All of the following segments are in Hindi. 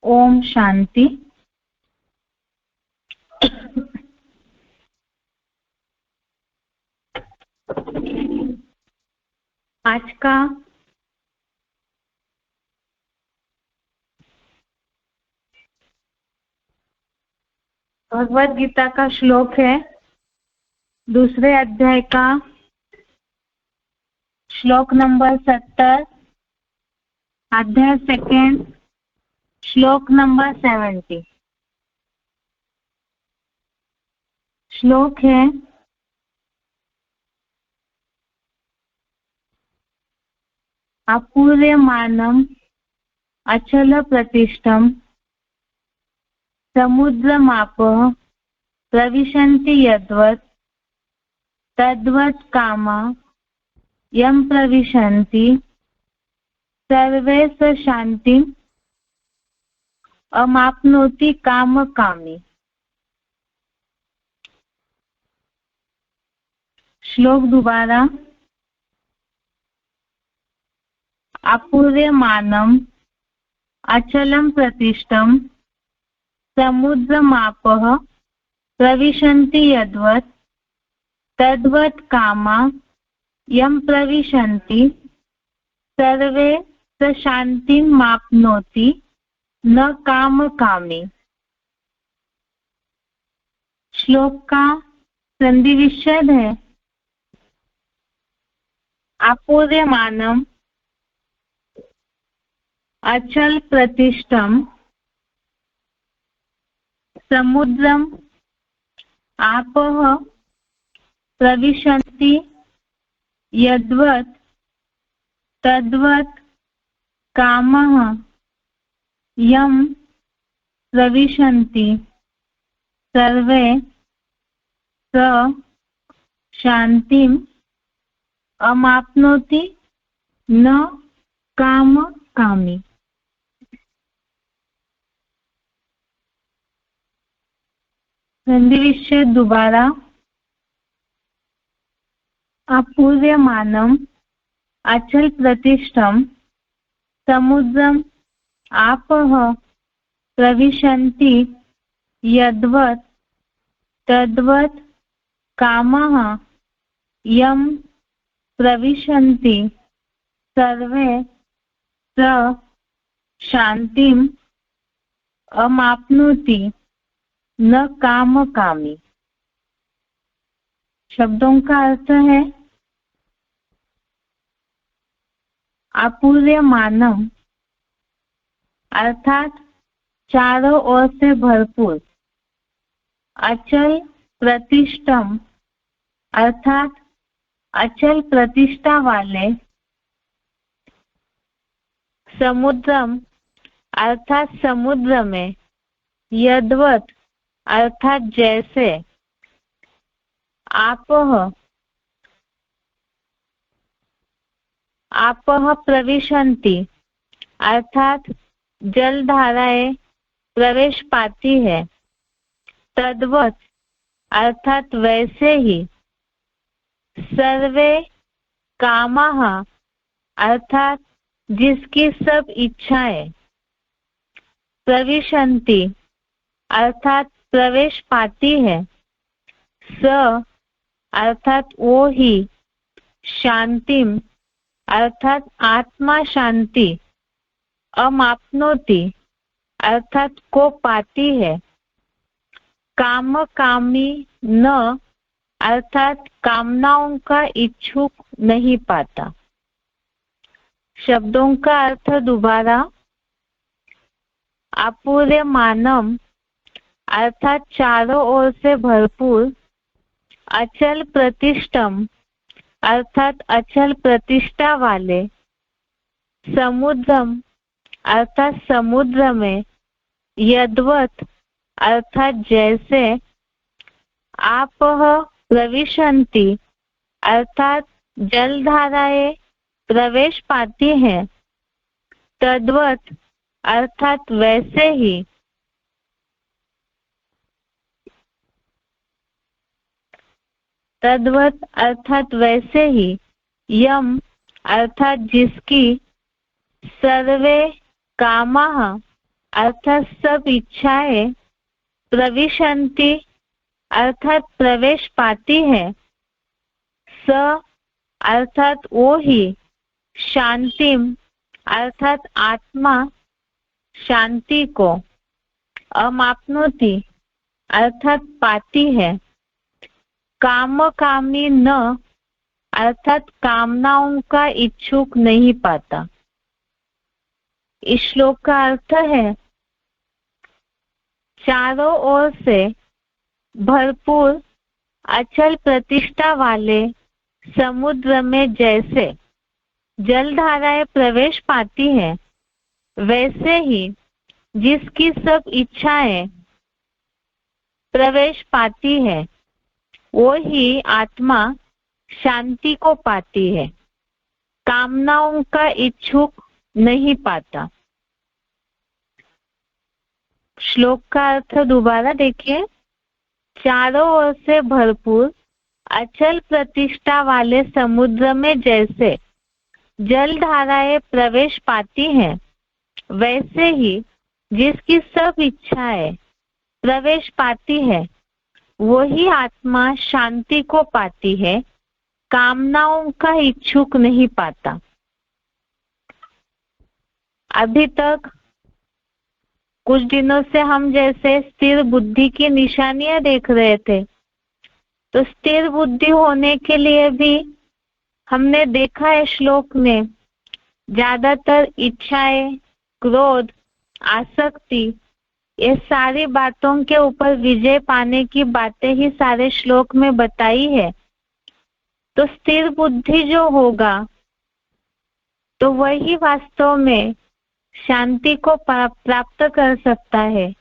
ओम शांति। आज का भगवत गीता का श्लोक है, दूसरे अध्याय का श्लोक नंबर 70, अध्याय सेकेंड, श्लोक नंबर 70। श्लोक है, अपूर्यमानम् अचल प्रतिष्ठम् समुद्रमापः प्रविशन्ति यद्वत् तद्वत् कामा यं प्रविशन्ति सर्वे स शान्तिम् अमाप्नोति कामकामी। श्लोक दोबारा। अपूर्यमानम् अचलं प्रतिष्ठं समुद्रमापः प्रविशन्ति यद्वत् तद्वत् कामा यं प्रविशन्ति सर्वे स शान्तिं माप्नोति न कामकामी। श्लोक का संधि विच्छेद है, अपूर्यमानम् अचल प्रतिष्ठं समुद्रम आपः प्रविशन्ति यद्वत् तद्वत् कामः यं प्रविशन्ति सर्वे स शान्तिम् अमाप्नोति न कामकामी। संधि विच्छेद दोबारा। अपूर्यमानम् अचल प्रतिष्ठं समुद्रम आपः प्रविशन्ति यद्वत् तद्वत् कामः यं प्रविशन्ति सर्वे स शान्तिम् अमाप्नोति न कामकामी। शब्दों का अर्थ है, अपूर्यमानम अर्थात चारों ओर से भरपूर, अचल प्रतिष्ठम अर्थात अचल प्रतिष्ठा वाले, समुद्रम अर्थात समुद्र में, यद्वत् अर्थात जैसे, आपः प्रविशन्ति अर्थात जलधाराएं प्रवेश पाती है, तद्वत् अर्थात वैसे ही, सर्वे कामः अर्थात जिसकी सब इच्छाएं, प्रविशन्ति अर्थात प्रवेश पाती है, स अर्थात वो ही, शांतिम अर्थात आत्मा शांति, अमाप्नोति अर्थात को पाती है, कामकामी न अर्थात कामनाओं का इच्छुक नहीं पाता। शब्दों का अर्थ दोबारा। अपूर्यमानम अर्थात चारों ओर से भरपूर, अचल प्रतिष्ठम अर्थात अचल प्रतिष्ठा वाले, समुद्रम अर्थात समुद्र में, यद्वत् अर्थात जैसे, आपः प्रविशन्ति अर्थात जलधाराएं प्रवेश पाती हैं, तद्वत् अर्थात वैसे ही, तद्वत् अर्थात वैसे ही, यम अर्थात जिसकी, सर्वे कामः अर्थात सब इच्छाएं प्रविशन्ति अर्थात प्रवेश पाती है। स अर्थात वो ही शांतिम अर्थात आत्मा शांति को अमाप्नोति अर्थात पाती है। काम कामी न अर्थात कामनाओं का इच्छुक नहीं पाता। इस श्लोक का अर्थ है चारों ओर से भरपूर अचल प्रतिष्ठा वाले समुद्र में जैसे जलधाराएं प्रवेश पाती है, वैसे ही जिसकी सब इच्छाएं प्रवेश पाती है वो ही आत्मा शांति को पाती है, कामनाओं का इच्छुक नहीं पाता। श्लोक का अर्थ दोबारा देखिए। चारों ओर से भरपूर अचल प्रतिष्ठा वाले समुद्र में जैसे जलधाराएं प्रवेश पाती हैं, वैसे ही जिसकी सब इच्छाएं प्रवेश पाती है वही आत्मा शांति को पाती है, कामनाओं का इच्छुक नहीं पाता। अभी तक कुछ दिनों से हम जैसे स्थिर बुद्धि की निशानियां देख रहे थे, तो स्थिर बुद्धि होने के लिए भी हमने देखा है श्लोक में ज्यादातर इच्छाएं, क्रोध, आसक्ति, ये सारी बातों के ऊपर विजय पाने की बातें ही सारे श्लोक में बताई है। तो स्थिर बुद्धि जो होगा तो वही वास्तव में शांति को प्राप्त कर सकता है।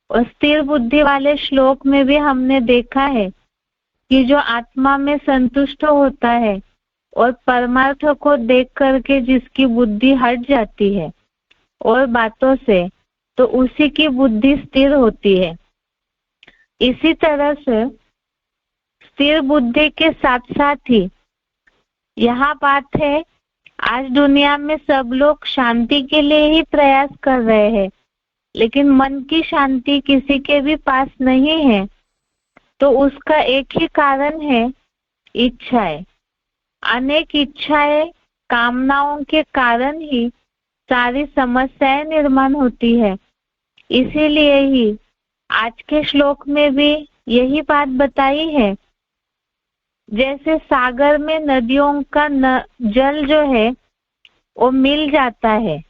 और स्थिर बुद्धि वाले श्लोक में भी हमने देखा है कि जो आत्मा में संतुष्ट होता है और परमार्थ को देख करके जिसकी बुद्धि हट जाती है और बातों से, तो उसी की बुद्धि स्थिर होती है। इसी तरह से स्थिर बुद्धि के साथ साथ ही यहाँ बात है, आज दुनिया में सब लोग शांति के लिए ही प्रयास कर रहे हैं, लेकिन मन की शांति किसी के भी पास नहीं है। तो उसका एक ही कारण है, इच्छाएं। अनेक इच्छाएं, कामनाओं के कारण ही सारी समस्याएं निर्माण होती है। इसीलिए ही आज के श्लोक में भी यही बात बताई है। जैसे सागर में नदियों का जल जो है वो मिल जाता है,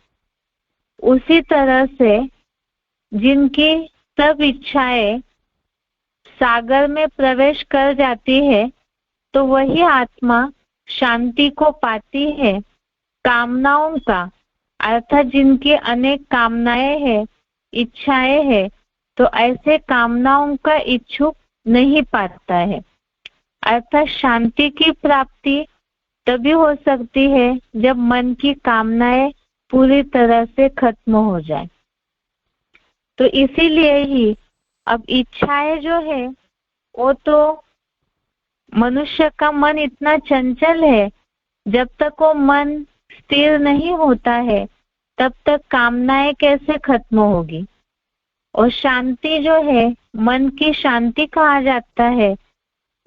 उसी तरह से जिनकी सब इच्छाएं सागर में प्रवेश कर जाती है तो वही आत्मा शांति को पाती है। कामनाओं का अर्थात जिनकी अनेक कामनाएं हैं, इच्छाएं हैं, तो ऐसे कामनाओं का इच्छुक नहीं पाता है। अर्थात शांति की प्राप्ति तभी हो सकती है जब मन की कामनाएं पूरी तरह से खत्म हो जाए। तो इसीलिए ही अब इच्छाएं जो है वो तो मनुष्य का मन इतना चंचल है, जब तक वो मन स्थिर नहीं होता है तब तक कामनाएं कैसे खत्म होगी। और शांति जो है, मन की शांति कहा जाता है।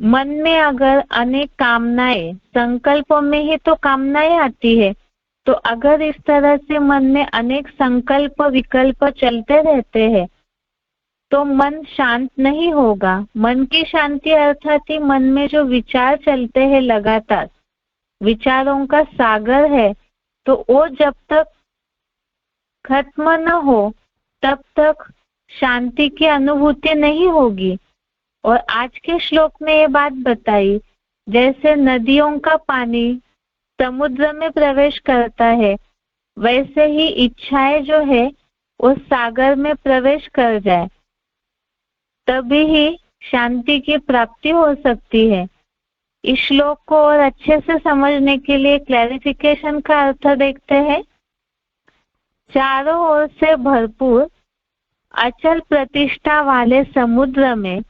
मन में अगर अनेक कामनाएं, संकल्पों में ही तो कामनाएं आती है, तो अगर इस तरह से मन में अनेक संकल्प विकल्प चलते रहते हैं तो मन शांत नहीं होगा। मन की शांति अर्थात ही मन में जो विचार चलते हैं लगातार, विचारों का सागर है, तो वो जब तक खत्म न हो तब तक शांति की अनुभूति नहीं होगी। और आज के श्लोक में ये बात बताई, जैसे नदियों का पानी समुद्र में प्रवेश करता है, वैसे ही इच्छाएं जो है वो सागर में प्रवेश कर जाए, तभी ही शांति की प्राप्ति हो सकती है। इस श्लोक को और अच्छे से समझने के लिए क्लैरिफिकेशन का अर्थ देखते हैं। चारों ओर से भरपूर अचल प्रतिष्ठा वाले समुद्र में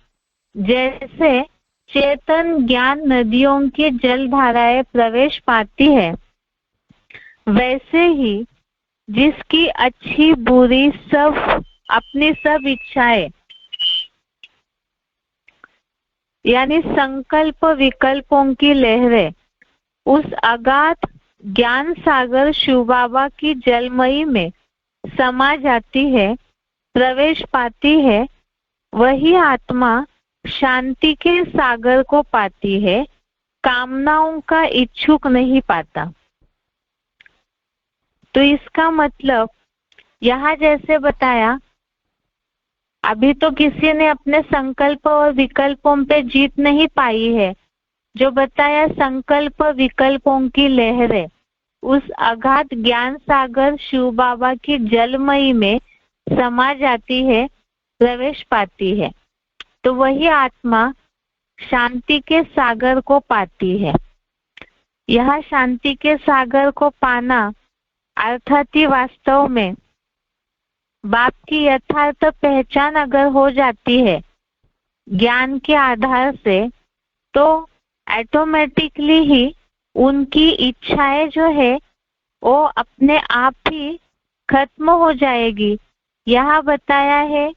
जैसे चेतन ज्ञान नदियों की जलधाराएं प्रवेश पाती है, वैसे ही जिसकी अच्छी बुरी सब अपनी सब इच्छाएं यानी संकल्प विकल्पों की लहरें उस अगाध ज्ञान सागर शिव बाबा की जलमयी में समा जाती है, प्रवेश पाती है, वही आत्मा शांति के सागर को पाती है, कामनाओं का इच्छुक नहीं पाता। तो इसका मतलब यहाँ जैसे बताया, अभी तो किसी ने अपने संकल्प और विकल्पों पे जीत नहीं पाई है। जो बताया संकल्प विकल्पों की लहरें उस अगाध ज्ञान सागर शिव बाबा की जलमयी में समा जाती है, प्रवेश पाती है, तो वही आत्मा शांति के सागर को पाती है। यह शांति के सागर को पाना अर्थात ही वास्तव में बाप की यथार्थ पहचान अगर हो जाती है ज्ञान के आधार से, तो ऑटोमेटिकली ही उनकी इच्छाएं जो है वो अपने आप ही खत्म हो जाएगी। यहाँ बताया है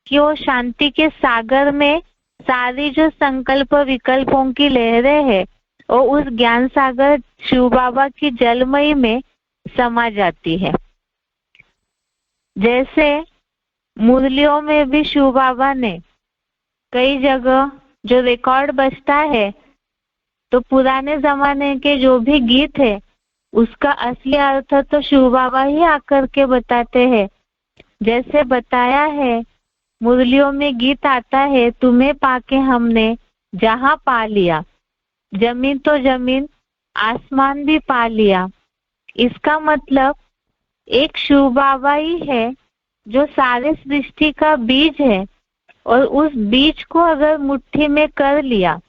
कि वो शांति के सागर में सारी जो संकल्प विकल्पों की लहरें है वो उस ज्ञान सागर शिव बाबा की जलमयी में समा जाती है। जैसे मुरलियों में भी शिव बाबा ने कई जगह जो रिकॉर्ड बजता है, तो पुराने जमाने के जो भी गीत है उसका असली अर्थ तो शिव बाबा ही आकर के बताते हैं। जैसे बताया है मुरलियों में गीत आता है, तुम्हें पाके हमने जहां पा लिया, जमीन तो जमीन आसमान भी पा लिया। इसका मतलब एक शिव बाबा ही है जो सारे सृष्टि का बीज है, और उस बीज को अगर मुट्ठी में कर लिया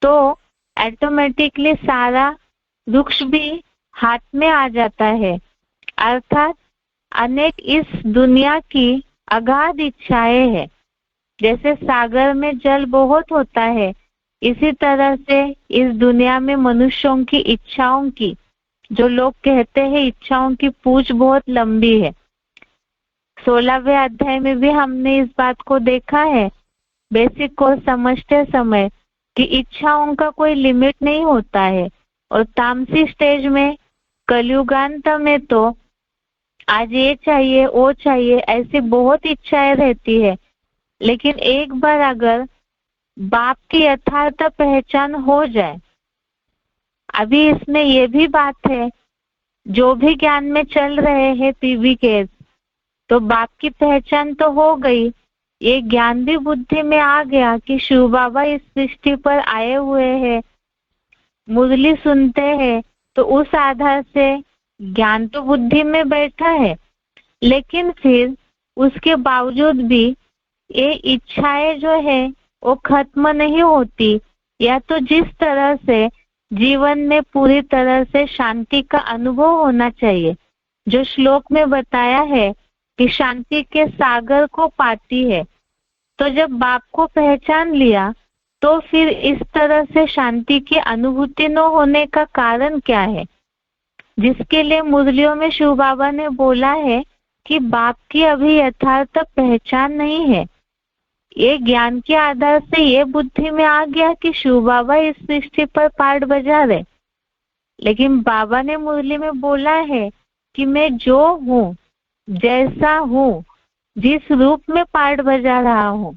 तो ऑटोमेटिकली सारा वृक्ष भी हाथ में आ जाता है। अर्थात अनेक इस दुनिया की अगाध इच्छाएं है। जैसे सागर में जल बहुत होता है, इसी तरह से इस दुनिया में मनुष्यों की इच्छाओं की, जो लोग कहते हैं इच्छाओं की पूंछ बहुत लंबी है। 16वें अध्याय में भी हमने इस बात को देखा है बेसिक को समझते समय कि इच्छाओं का कोई लिमिट नहीं होता है। और तामसी स्टेज में कलयुगांत में तो आज ये चाहिए वो चाहिए ऐसी बहुत इच्छाएं रहती है, लेकिन एक बार अगर बाप की यथार्थ पहचान हो जाए, अभी इसमें ये भी बात है जो भी ज्ञान में चल रहे हैं पीवी के, तो बाप की पहचान तो हो गई, ये ज्ञान भी बुद्धि में आ गया कि शिव बाबा इस सृष्टि पर आए हुए हैं, मुरली सुनते हैं, तो उस आधार से ज्ञान तो बुद्धि में बैठा है। लेकिन फिर उसके बावजूद भी ये इच्छाएं जो है वो खत्म नहीं होती, या तो जिस तरह से जीवन में पूरी तरह से शांति का अनुभव होना चाहिए, जो श्लोक में बताया है कि शांति के सागर को पाती है। तो जब बाप को पहचान लिया तो फिर इस तरह से शांति की अनुभूति न होने का कारण क्या है, जिसके लिए मुरलियों में शिव बाबा ने बोला है कि बाप की अभी यथार्थ पहचान नहीं है। ये ज्ञान के आधार से ये बुद्धि में आ गया कि शिव बाबा इस सृष्टि पर पाठ बजा रहे, लेकिन बाबा ने मुरली में बोला है कि मैं जो हूँ, जैसा हूँ, जिस रूप में पाठ बजा रहा हूँ,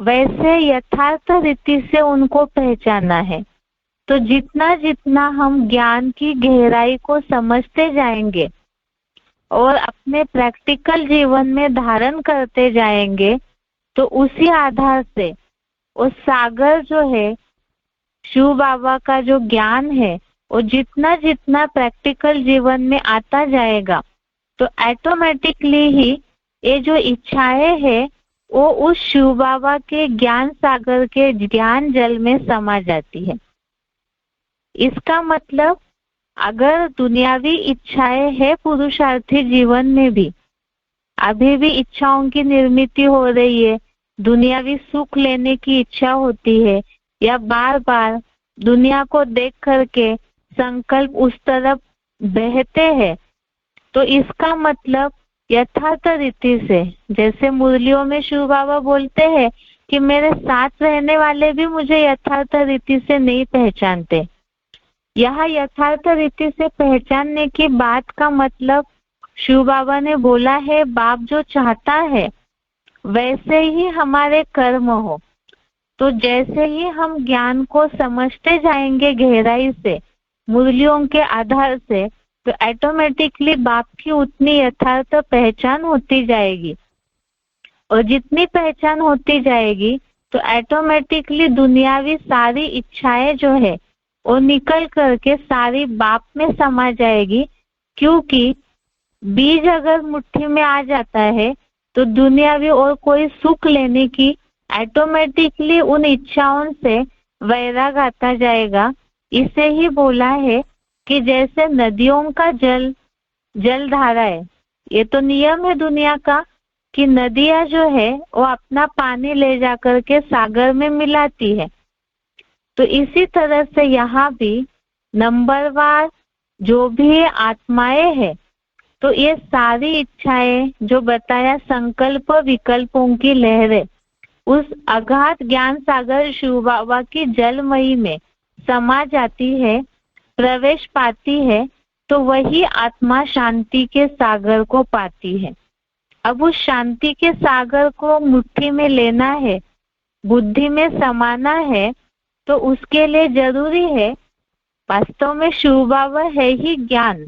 वैसे यथार्थ रीति से उनको पहचाना है। तो जितना जितना हम ज्ञान की गहराई को समझते जाएंगे और अपने प्रैक्टिकल जीवन में धारण करते जाएंगे, तो उसी आधार से उस सागर जो है शिव बाबा का जो ज्ञान है वो जितना जितना प्रैक्टिकल जीवन में आता जाएगा, तो ऑटोमेटिकली ही ये जो इच्छाएं है वो उस शिव बाबा के ज्ञान सागर के ज्ञान जल में समा जाती है। इसका मतलब अगर दुनियावी इच्छाएं है पुरुषार्थी जीवन में भी अभी भी इच्छाओं की निर्मित हो रही है, दुनियावी सुख लेने की इच्छा होती है, या बार बार दुनिया को देख करके संकल्प उस तरफ बहते हैं, तो इसका मतलब यथार्थ रीति से, जैसे मुरलियों में शिव बाबा बोलते हैं कि मेरे साथ रहने वाले भी मुझे यथार्थ रीति से नहीं पहचानते। यह यथार्थ रीति से पहचानने की बात का मतलब शिव बाबा ने बोला है, बाप जो चाहता है वैसे ही हमारे कर्म हो। तो जैसे ही हम ज्ञान को समझते जाएंगे गहराई से, मुरलियों के आधार से, तो ऑटोमेटिकली बाप की उतनी यथार्थ पहचान होती जाएगी। और जितनी पहचान होती जाएगी तो ऑटोमेटिकली दुनियावी सारी इच्छाएं जो है वो निकल करके सारी बाप में समा जाएगी। क्योंकि बीज अगर मुट्ठी में आ जाता है तो दुनियावी और कोई सुख लेने की ऑटोमेटिकली उन इच्छाओं से वैराग आता जाएगा। इसे ही बोला है कि जैसे नदियों का जल धारा है, ये तो नियम है दुनिया का कि नदियां जो है वो अपना पानी ले जा करके सागर में मिलाती है। तो इसी तरह से यहाँ भी नंबरवार जो भी आत्माएं है, तो ये सारी इच्छाएं जो बताया संकल्प विकल्पों की लहरें उस अगाध ज्ञान सागर शिव बाबा की जलमयी में समा जाती है, प्रवेश पाती है, तो वही आत्मा शांति के सागर को पाती है। अब उस शांति के सागर को मुट्ठी में लेना है, बुद्धि में समाना है, तो उसके लिए जरूरी है, वास्तव में शिव बाबा है ही ज्ञान,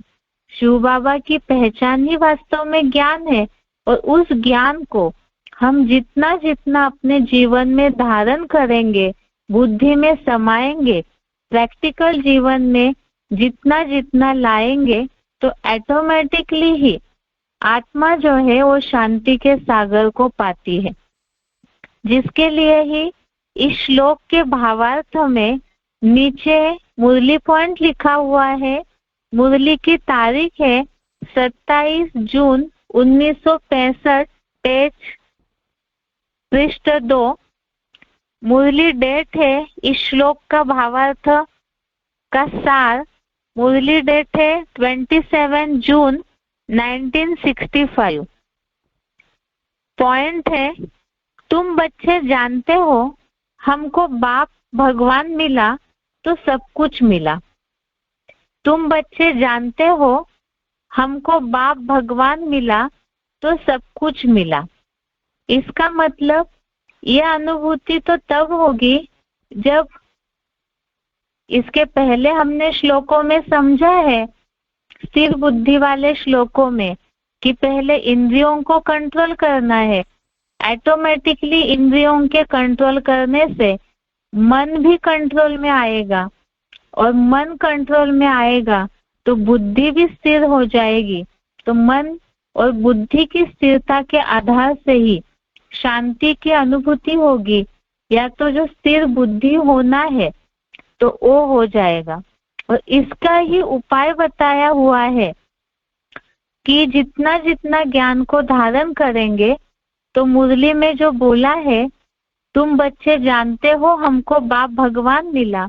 शिव बाबा की पहचान ही वास्तव में ज्ञान है। और उस ज्ञान को हम जितना जितना अपने जीवन में धारण करेंगे, बुद्धि में समाएंगे, प्रैक्टिकल जीवन में जितना जितना लाएंगे, तो ऑटोमेटिकली ही आत्मा जो है वो शांति के सागर को पाती है। जिसके लिए ही इस श्लोक के भावार्थ में नीचे मुरली पॉइंट लिखा हुआ है। मुरली की तारीख है 27 जून 1965, पेज पृष्ठ 2। मुरली डेट है इस श्लोक का भावार्थ का सार, मुरली डेट है 27 जून 1965। पॉइंट है, तुम बच्चे जानते हो हमको बाप भगवान मिला तो सब कुछ मिला। तुम बच्चे जानते हो हमको बाप भगवान मिला तो सब कुछ मिला। इसका मतलब यह अनुभूति तो तब होगी जब, इसके पहले हमने श्लोकों में समझा है, स्थिर बुद्धि वाले श्लोकों में, कि पहले इंद्रियों को कंट्रोल करना है। ऑटोमेटिकली इंद्रियों के कंट्रोल करने से मन भी कंट्रोल में आएगा, और मन कंट्रोल में आएगा तो बुद्धि भी स्थिर हो जाएगी। तो मन और बुद्धि की स्थिरता के आधार से ही शांति की अनुभूति होगी, या तो जो स्थिर बुद्धि होना है तो वो हो जाएगा। और इसका ही उपाय बताया हुआ है कि जितना जितना ज्ञान को धारण करेंगे, तो मुरली में जो बोला है, तुम बच्चे जानते हो हमको बाप भगवान मिला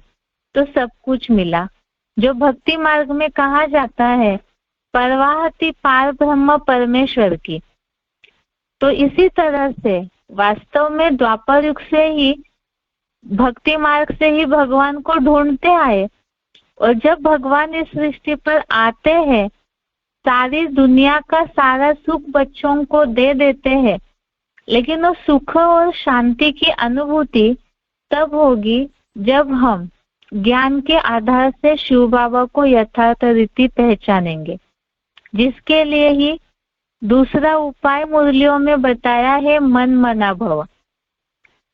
तो सब कुछ मिला, जो भक्ति मार्ग में कहा जाता है परवाहति पार ब्रह्म परमेश्वर की। तो इसी तरह से वास्तव में द्वापर युग से ही, भक्ति मार्ग से ही भगवान को ढूंढते आए। और जब भगवान इस सृष्टि पर आते हैं, सारी दुनिया का सारा सुख बच्चों को दे देते हैं, लेकिन वो सुख और शांति की अनुभूति तब होगी जब हम ज्ञान के आधार से शिव बाबा को यथार्थ रीति पहचानेंगे। जिसके लिए ही दूसरा उपाय मुरलियों में बताया है, मन मना भव।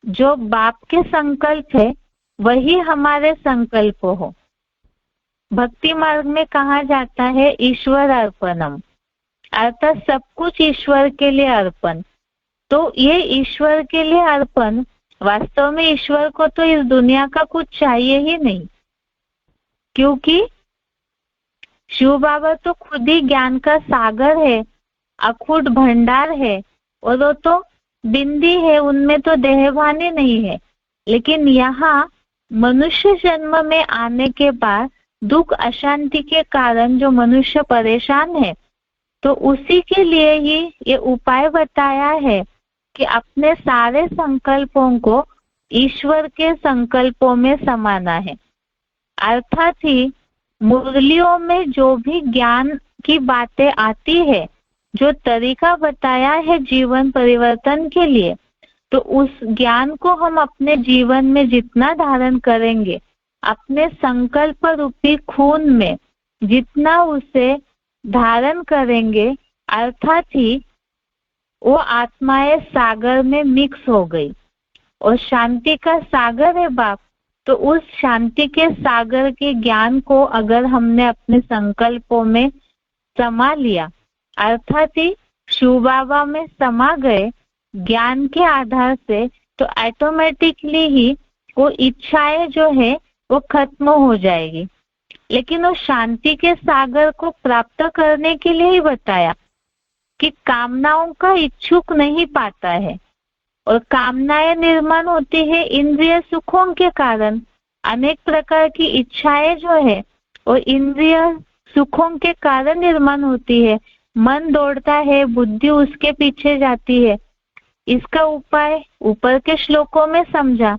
जो बाप के संकल्प है वही हमारे संकल्प हो। भक्ति मार्ग में कहा जाता है ईश्वर अर्पणम, अर्थात सब कुछ ईश्वर के लिए अर्पण। तो ये ईश्वर के लिए अर्पण, वास्तव में ईश्वर को तो इस दुनिया का कुछ चाहिए ही नहीं, क्योंकि शिव बाबा तो खुद ही ज्ञान का सागर है, अखूट भंडार है, और वो तो बिंदी है, उनमें तो देहभानी नहीं है। लेकिन यहाँ मनुष्य जन्म में आने के बाद दुख अशांति के कारण जो मनुष्य परेशान है, तो तो उसी के लिए ही ये उपाय बताया है कि अपने सारे संकल्पों को ईश्वर के संकल्पों में समाना है। अर्थात ही मुरलियों में जो भी ज्ञान की बातें आती है, जो तरीका बताया है जीवन परिवर्तन के लिए, तो उस ज्ञान को हम अपने जीवन में जितना धारण करेंगे, अपने संकल्प रूपी खून में जितना उसे धारण करेंगे, अर्थात ही वो आत्माएं सागर में मिक्स हो गई। और शांति का सागर है बाप, तो उस शांति के सागर के ज्ञान को अगर हमने अपने संकल्पों में समा लिया, अर्थात ही शिव बाबा में समा गए ज्ञान के आधार से, तो ऑटोमेटिकली ही वो इच्छाएं जो है वो खत्म हो जाएगी। लेकिन वो शांति के सागर को प्राप्त करने के लिए ही बताया कि कामनाओं का इच्छुक नहीं पाता है, और कामनाएं निर्माण होती है इंद्रिय सुखों के कारण। अनेक प्रकार की इच्छाएं जो है वो इंद्रिय सुखों के कारण निर्माण होती है। मन दौड़ता है, बुद्धि उसके पीछे जाती है। इसका उपाय ऊपर के श्लोकों में समझा,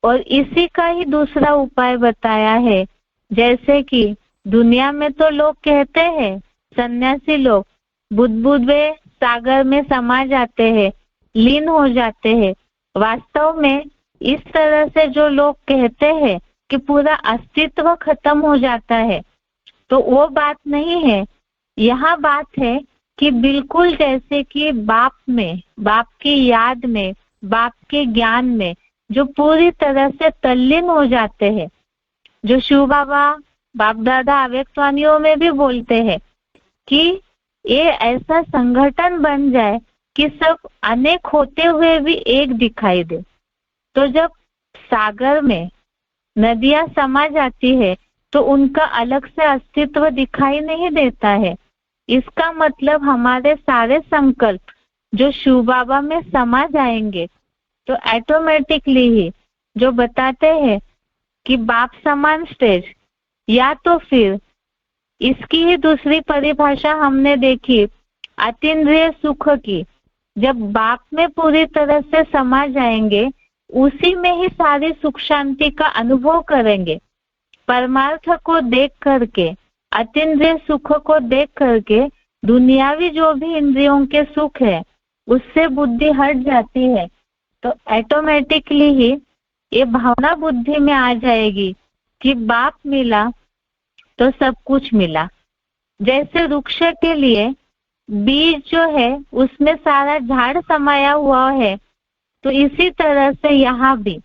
और इसी का ही दूसरा उपाय बताया है। जैसे कि दुनिया में तो लोग कहते हैं, सन्यासी लोग बुदबुदे सागर में समा जाते हैं, लीन हो जाते हैं। वास्तव में इस तरह से जो लोग कहते हैं कि पूरा अस्तित्व खत्म हो जाता है, तो वो बात नहीं है। यहाँ बात है कि बिल्कुल जैसे कि बाप में, बाप की याद में, बाप के ज्ञान में जो पूरी तरह से तल्लीन हो जाते हैं, जो शिव बाबा बाप दादा अव्यक्तवाणियों में भी बोलते हैं कि ये ऐसा संगठन बन जाए कि सब अनेक होते हुए भी एक दिखाई दे। तो जब सागर में नदियां समा जाती है तो उनका अलग से अस्तित्व दिखाई नहीं देता है। इसका मतलब हमारे सारे संकल्प जो शिव बाबा में समा जाएंगे, तो ऑटोमेटिकली ही जो बताते हैं कि बाप समान स्टेज, या तो फिर इसकी ही दूसरी परिभाषा हमने देखी अतीन्द्रिय सुख की। जब बाप में पूरी तरह से समा जाएंगे, उसी में ही सारी सुख शांति का अनुभव करेंगे। परमार्थ को देख करके, अतीन्द्रिय सुख को देख करके दुनियावी जो भी इंद्रियों के सुख है उससे बुद्धि हट जाती है। तो ऑटोमेटिकली ही ये भावना बुद्धि में आ जाएगी कि बाप मिला तो सब कुछ मिला। जैसे वृक्ष के लिए बीज जो है उसमें सारा झाड़ समाया हुआ है, तो इसी तरह से यहाँ भी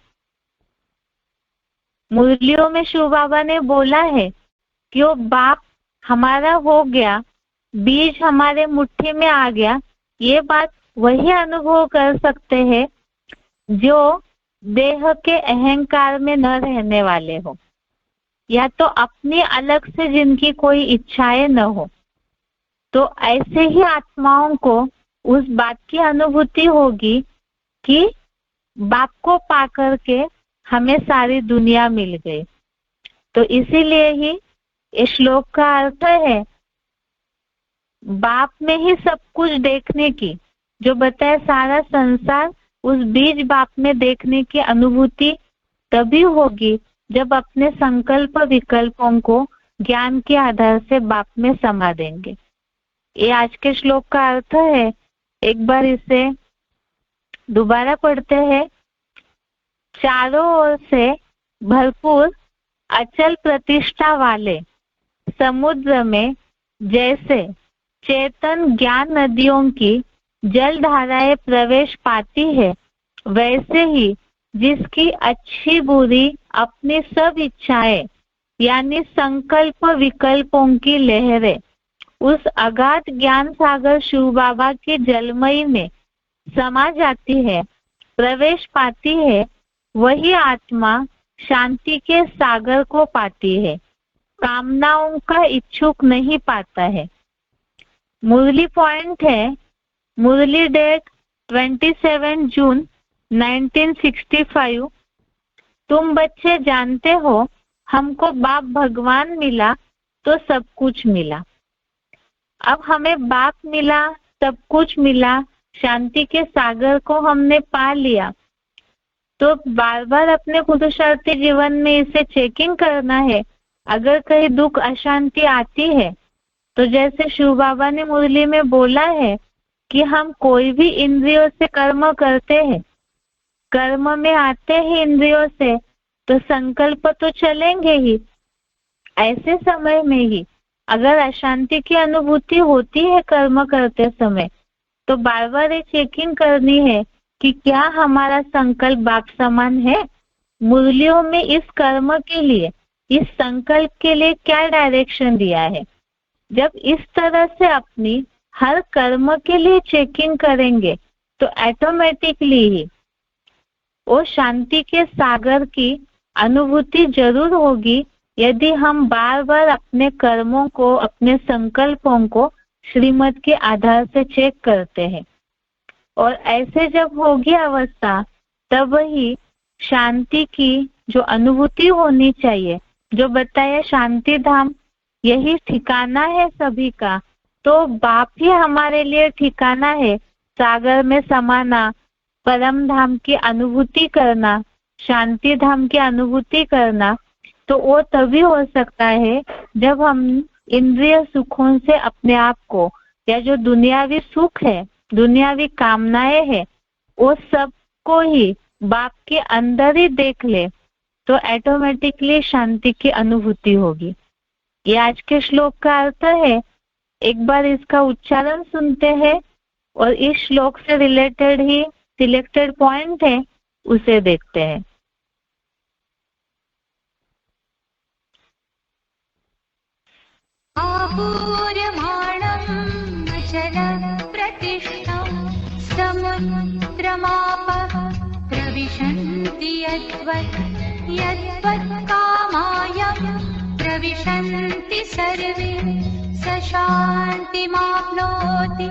मुरलियों में शिव बाबा ने बोला है कि वो बाप हमारा हो गया, बीज हमारे मुट्ठी में आ गया। ये बात वही अनुभव कर सकते हैं जो देह के अहंकार में न रहने वाले हो, या तो अपनी अलग से जिनकी कोई इच्छाएं न हो। तो ऐसे ही आत्माओं को उस बात की अनुभूति होगी कि बाप को पाकर के हमें सारी दुनिया मिल गई। तो इसीलिए ही इस श्लोक का अर्थ है बाप में ही सब कुछ देखने की, जो बताए सारा संसार उस बीज बाप में देखने की अनुभूति तभी होगी जब अपने संकल्प विकल्पों को ज्ञान के आधार से बाप में समा देंगे। ये आज के श्लोक का अर्थ है। एक बार इसे दोबारा पढ़ते हैं। चारों ओर से भरपूर अचल प्रतिष्ठा वाले समुद्र में जैसे चेतन ज्ञान नदियों की जल धाराएं प्रवेश पाती है, वैसे ही जिसकी अच्छी बुरी अपनी सब इच्छाएं यानी संकल्प विकल्पों की लहरें उस अगाध ज्ञान सागर शिव बाबा के जलमयी में समा जाती है, प्रवेश पाती है, वही आत्मा शांति के सागर को पाती है, कामनाओं का इच्छुक नहीं पाता है। मुरली पॉइंट है, मुरली डेट 27 जून 1965। तुम बच्चे जानते हो हमको बाप भगवान मिला तो सब कुछ मिला। अब हमें बाप मिला, सब कुछ मिला, शांति के सागर को हमने पा लिया, तो बार बार अपने पुरुषार्थी जीवन में इसे चेकिंग करना है। अगर कहीं दुख अशांति आती है तो जैसे शिव बाबा ने मुरली में बोला है कि हम कोई भी इंद्रियों से कर्म करते हैं, कर्म में आते हैं इंद्रियों से, तो संकल्प तो चलेंगे ही। ऐसे समय में ही अगर अशांति की अनुभूति होती है कर्म करते समय, तो बार बार ये चेकिंग करनी है कि क्या हमारा संकल्प बाप समान है। मुरलियों में इस कर्म के लिए, इस संकल्प के लिए क्या डायरेक्शन दिया है। जब इस तरह से अपनी हर कर्म के लिए चेकिंग करेंगे तो ऑटोमेटिकली ही वो शांति के सागर की अनुभूति जरूर होगी, यदि हम बार बार अपने कर्मों को, अपने संकल्पों को श्रीमत के आधार से चेक करते हैं। और ऐसे जब होगी अवस्था, तब ही शांति की जो अनुभूति होनी चाहिए, जो बताया शांति धाम यही ठिकाना है सभी का, तो बाप ही हमारे लिए ठिकाना है। सागर में समाना, परम धाम की अनुभूति करना, शांति धाम की अनुभूति करना, तो वो तभी हो सकता है जब हम इंद्रिय सुखों से अपने आप को, या जो दुनियावी सुख है, दुनियावी कामनाएं है, वो सब को ही बाप के अंदर ही देख ले, तो ऑटोमेटिकली शांति की अनुभूति होगी। ये आज के श्लोक का अर्थ है। एक बार इसका उच्चारण सुनते हैं और इस श्लोक से रिलेटेड ही सिलेक्टेड पॉइंट है, उसे देखते हैं। आपूर्यमाणम् अचल प्रतिष्ठम् समुद्रमापः प्रविशन्ति यद्वत् कामायम् प्रविशन्ति सर्वे स शान्तिमाप्नोति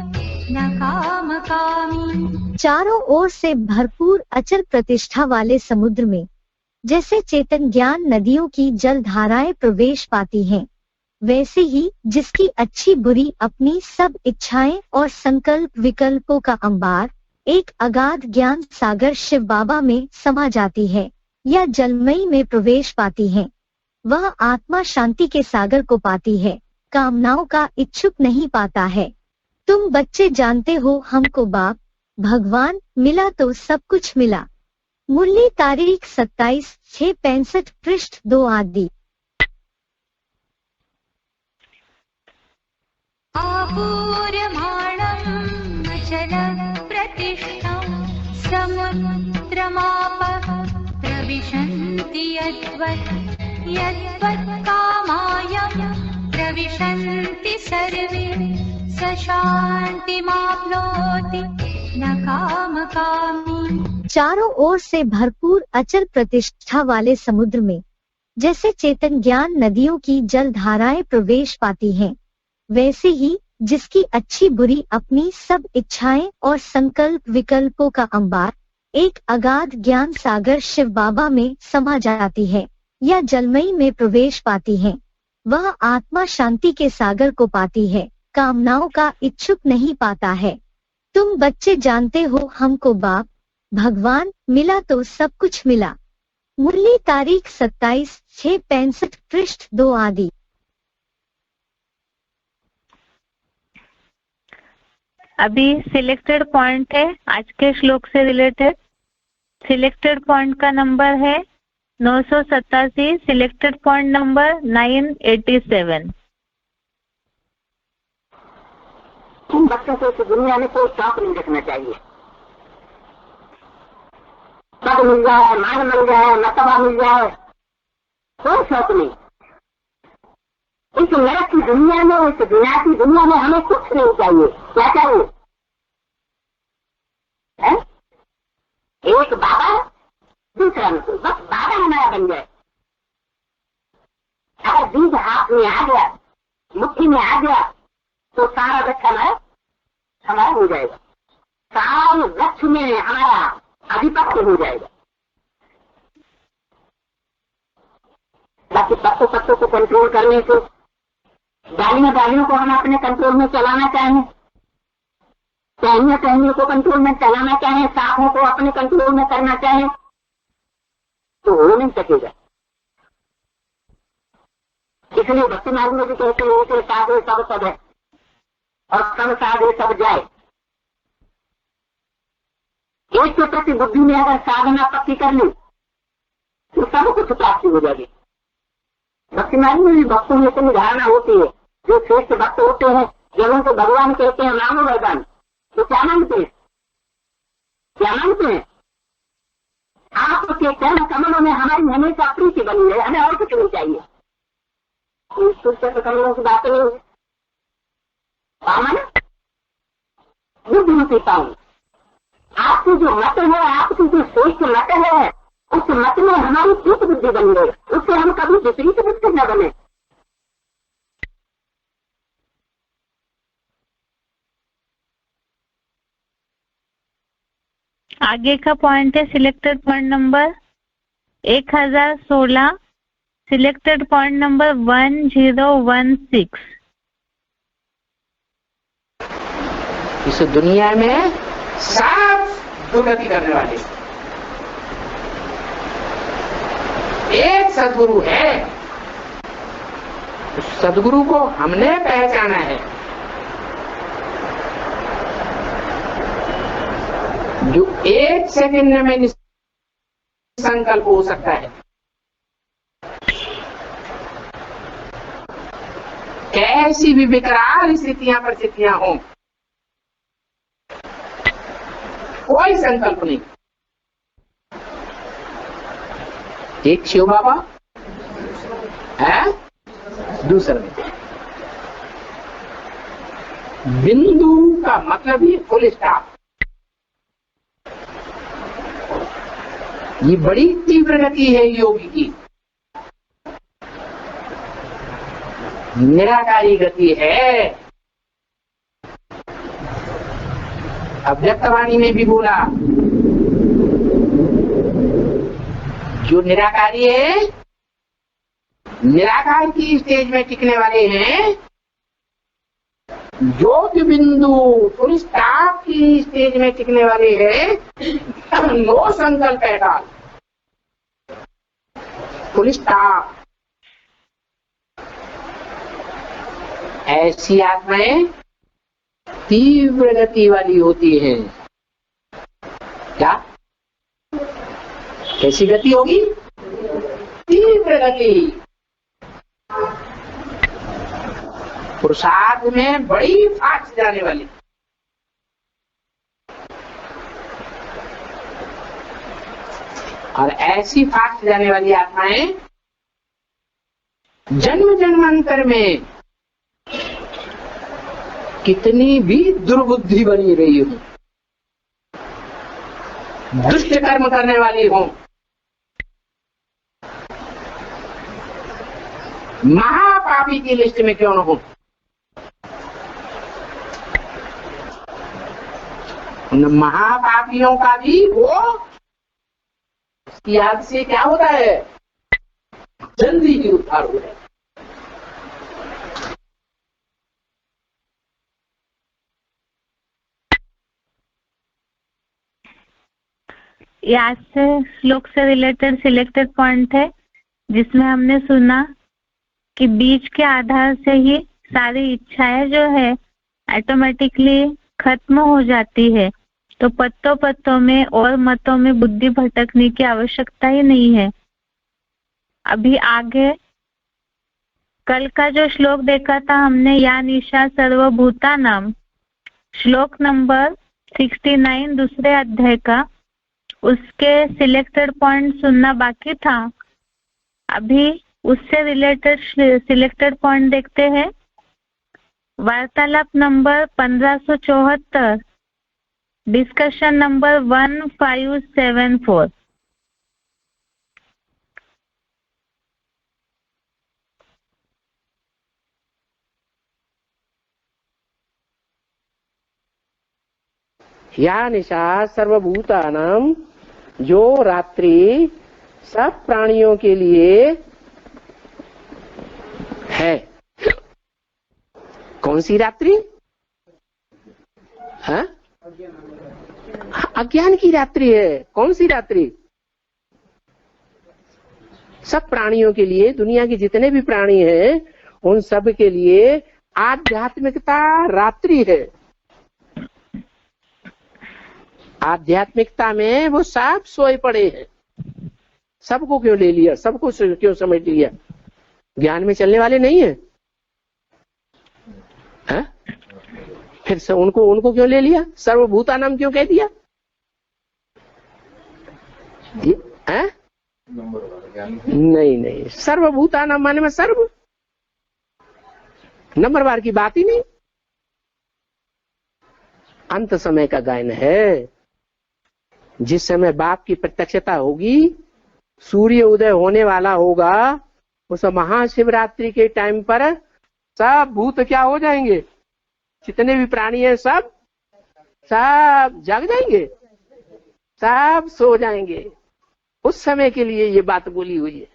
न कामकामी। चारों ओर से भरपूर अचल प्रतिष्ठा वाले समुद्र में जैसे चेतन ज्ञान नदियों की जल धाराएं प्रवेश पाती हैं, वैसे ही जिसकी अच्छी बुरी अपनी सब इच्छाएं और संकल्प विकल्पों का अंबार एक अगाध ज्ञान सागर शिव बाबा में समा जाती है या जलमयी में प्रवेश पाती है, वह आत्मा शांति के सागर को पाती है, कामनाओं का इच्छुक नहीं पाता है। तुम बच्चे जानते हो हमको बाप भगवान मिला तो सब कुछ मिला। मुरली तारीख 27/6/65 पृष्ठ 2 आदि। आपूर्यमाणम् अचल प्रतिष्ठम् समुद्रमापः प्रविशन्ति यद्वत् कामायम् प्रविशन्ति सर्वे स शान्तिमाप्नोति न कामकामी। चारों ओर से भरपूर अचल प्रतिष्ठा वाले समुद्र में जैसे चेतन ज्ञान नदियों की जल धाराएं प्रवेश पाती हैं, वैसे ही जिसकी अच्छी बुरी अपनी सब इच्छाएं और संकल्प विकल्पों का अंबार एक अगाध ज्ञान सागर शिव बाबा में समा जाती है या जलमयी में प्रवेश पाती है, वह आत्मा शांति के सागर को पाती है, कामनाओं का इच्छुक नहीं पाता है। तुम बच्चे जानते हो हमको बाप भगवान मिला तो सब कुछ मिला। मुरली तारीख 27/6/65 पृष्ठ 2 आदि। अभी सिलेक्टेड पॉइंट है आज के श्लोक से रिलेटेड। सिलेक्टेड पॉइंट का नंबर है 987, सिलेक्टेड पॉइंट नंबर 987। इन बच्चों को इस दुनिया में कोई शौक नहीं रखना चाहिए। पद मिल जाए, मान मिल जाए, मर्तबा मिल जाए, कोई शौक नहीं। इस नरक की दुनिया में, इस दुनिया की दुनिया में हमें कुछ नहीं चाहिए। क्या चाहिए? एक बाबा, दूसरा मुकुल, बस बाबा हमारा बन जाए। अगर बीज हाथ में आ गया, मुट्ठी में आ गया, तो सारा वृक्ष हमारा हो जाएगा। सारे वृक्ष में हमारा आधिपत्य हो जाएगा। बाकी पत्तों को कंट्रोल करने से गालियों को हम अपने कंट्रोल में चलाना चाहें, टहनियों को कंट्रोल में चलाना चाहें, सांपों को अपने कंट्रोल में करना चाहें, तो हो नहीं सकेगा। इसलिए भक्ति मार्ग में भी कहते हैं कि साधे सब सब है और सब साधे सब जाए। एक के प्रति बुद्धि में अगर साधना पक्की कर ली तो सब कुछ प्राप्ति हो जाएगी। भक्ति मार्ग में भी भक्तों में इतनी धारणा होती है, जो श्रेष्ठ भक्त होते हैं जब उनको भगवान कहते हैं नामो वरदान, तो क्या मानते हैं? आपके चरण कमलों में हमारी हमेशा प्रीति बनी है, हमें और कुछ नहीं चाहिए। कमलों की बात नहीं है, बुद्धि पाऊं। आपकी जो मत है, आपकी जो श्रेष्ठ मत है, उस मत में हमारी प्रीत बुद्धि बनी है, उससे हम कभी विपरीत बुद्धि न बने। आगे का पॉइंट है selected point number 1016, selected point number 1016। इस दुनिया में सब दुर्गति करने वाले एक सदगुरु है। उस सदगुरु को हमने पहचाना है, जो एक सेकंड में संकल्प हो सकता है। कैसी भी विकराल स्थितियां परिस्थितियां हों, कोई संकल्प नहीं। एक शिव बाबा है, दूसरा बिंदु का मतलब ही फुल स्टॉप। ये बड़ी तीव्र गति है योगी की, निराकारी गति है। अव्यक्तवाणी में भी बोला, जो निराकारी है, निराकार की स्टेज में टिकने वाले हैं, ज्योति बिंदु फुल स्टॉप की स्टेज में टिकने वाले हैं, नो संकल्प एट फुल स्टॉप। ऐसी आत्माएं तीव्र गति वाली होती हैं। क्या कैसी गति होगी? तीव्र गति। पुरुषार्थ में बड़ी फास्ट जाने वाली। और ऐसी फास्ट जाने वाली आत्माएं जन्म जन्मांतर में कितनी भी दुर्बुद्धि बनी रही हो, दुष्ट कर्म करने वाली हो, महापापी की लिस्ट में क्यों न हो, उन महापापियों का भी वो याद से क्या होता है? जल्दी ही उद्धार हो जाए। ये आज से श्लोक से रिलेटेड सिलेक्टेड पॉइंट है, जिसमें हमने सुना कि बीज के आधार से ही सारी इच्छाएं जो है ऑटोमेटिकली खत्म हो जाती है, तो पत्तों पत्तों में और मतों में बुद्धि भटकने की आवश्यकता ही नहीं है। अभी आगे कल का जो श्लोक देखा था हमने, या निशा सर्वभूता नाम, श्लोक नंबर 69 दूसरे अध्याय का, उसके सिलेक्टेड पॉइंट सुनना बाकी था। अभी उससे रिलेटेड सिलेक्टेड पॉइंट देखते हैं। वार्तालाप नंबर 1574, डिस्कशन नंबर 1574। या निशा सर्वभूतानां, जो रात्रि सब प्राणियों के लिए है। कौन सी रात्रि? हाँ, अज्ञान की रात्रि है। कौन सी रात्रि? सब प्राणियों के लिए, दुनिया के जितने भी प्राणी हैं उन सब के लिए आध्यात्मिकता रात्रि है। आध्यात्मिकता में वो सब सोए पड़े हैं। सबको क्यों ले लिया? सबको क्यों समझ लिया? ज्ञान में चलने वाले नहीं है, है? फिर से उनको क्यों ले लिया? सर्वभूतानाम क्यों कह दिया? है? नहीं, सर्वभूतानाम माने में सर्व, नंबरवार की बात ही नहीं। अंत समय का गायन है। जिस समय बाप की प्रत्यक्षता होगी, सूर्य उदय होने वाला होगा, उस महाशिवरात्रि के टाइम पर सब भूत क्या हो जाएंगे? जितने भी प्राणी हैं सब जाग जाएंगे, सब सो जाएंगे। उस समय के लिए ये बात बोली हुई है।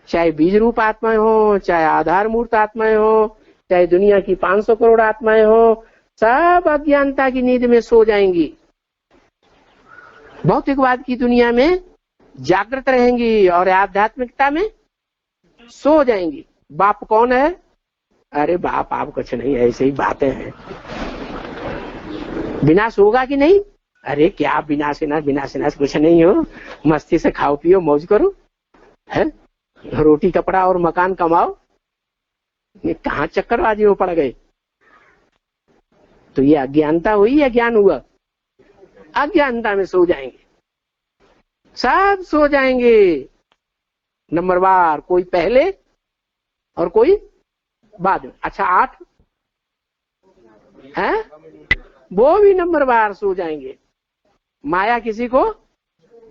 चाहे बीज रूप आत्माएं हो, चाहे आधार मूर्त आत्माएं हो, चाहे दुनिया की 500 करोड़ आत्माएं हो, सब अज्ञानता की नींद में सो जाएंगी। भौतिकवाद की दुनिया में जागृत रहेंगी और आध्यात्मिकता में सो जाएंगी। बाप कौन है? अरे बाप आप कुछ नहीं, ऐसे ही बातें हैं। विनाश होगा कि नहीं? अरे क्या विनाश विनाश कुछ नहीं हो, मस्ती से खाओ पियो मौज करो, है? रोटी कपड़ा और मकान कमाओ। ये कहाँ चक्करबाजी में पड़ गए? तो ये अज्ञानता हुई या ज्ञान हुआ? अज्ञानता में सो जाएंगे, सब सो जाएंगे नंबरवार, कोई पहले और कोई बाद में। अच्छा 8 है, वो भी नंबरवार सो जाएंगे। माया किसी को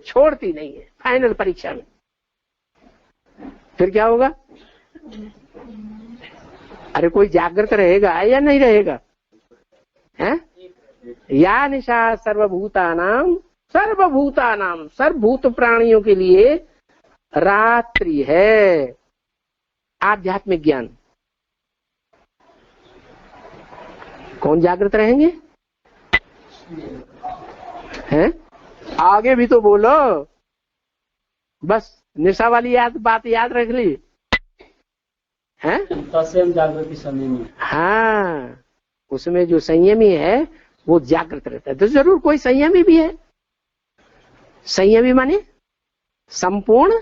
छोड़ती नहीं है। फाइनल परीक्षा में फिर क्या होगा? अरे कोई जागृत रहेगा या नहीं रहेगा? है? या निशा सर्वभूतानाम सर्वभूत प्राणियों के लिए रात्रि है। आध्यात्मिक ज्ञान। कौन जागृत रहेंगे? हैं? आगे भी तो बोलो, बस निशा वाली बात याद रख ली है। जागृति समय में, हाँ, उसमें जो संयमी है वो जागृत रहता है। तो जरूर कोई संयमी भी है। संयमी माने संपूर्ण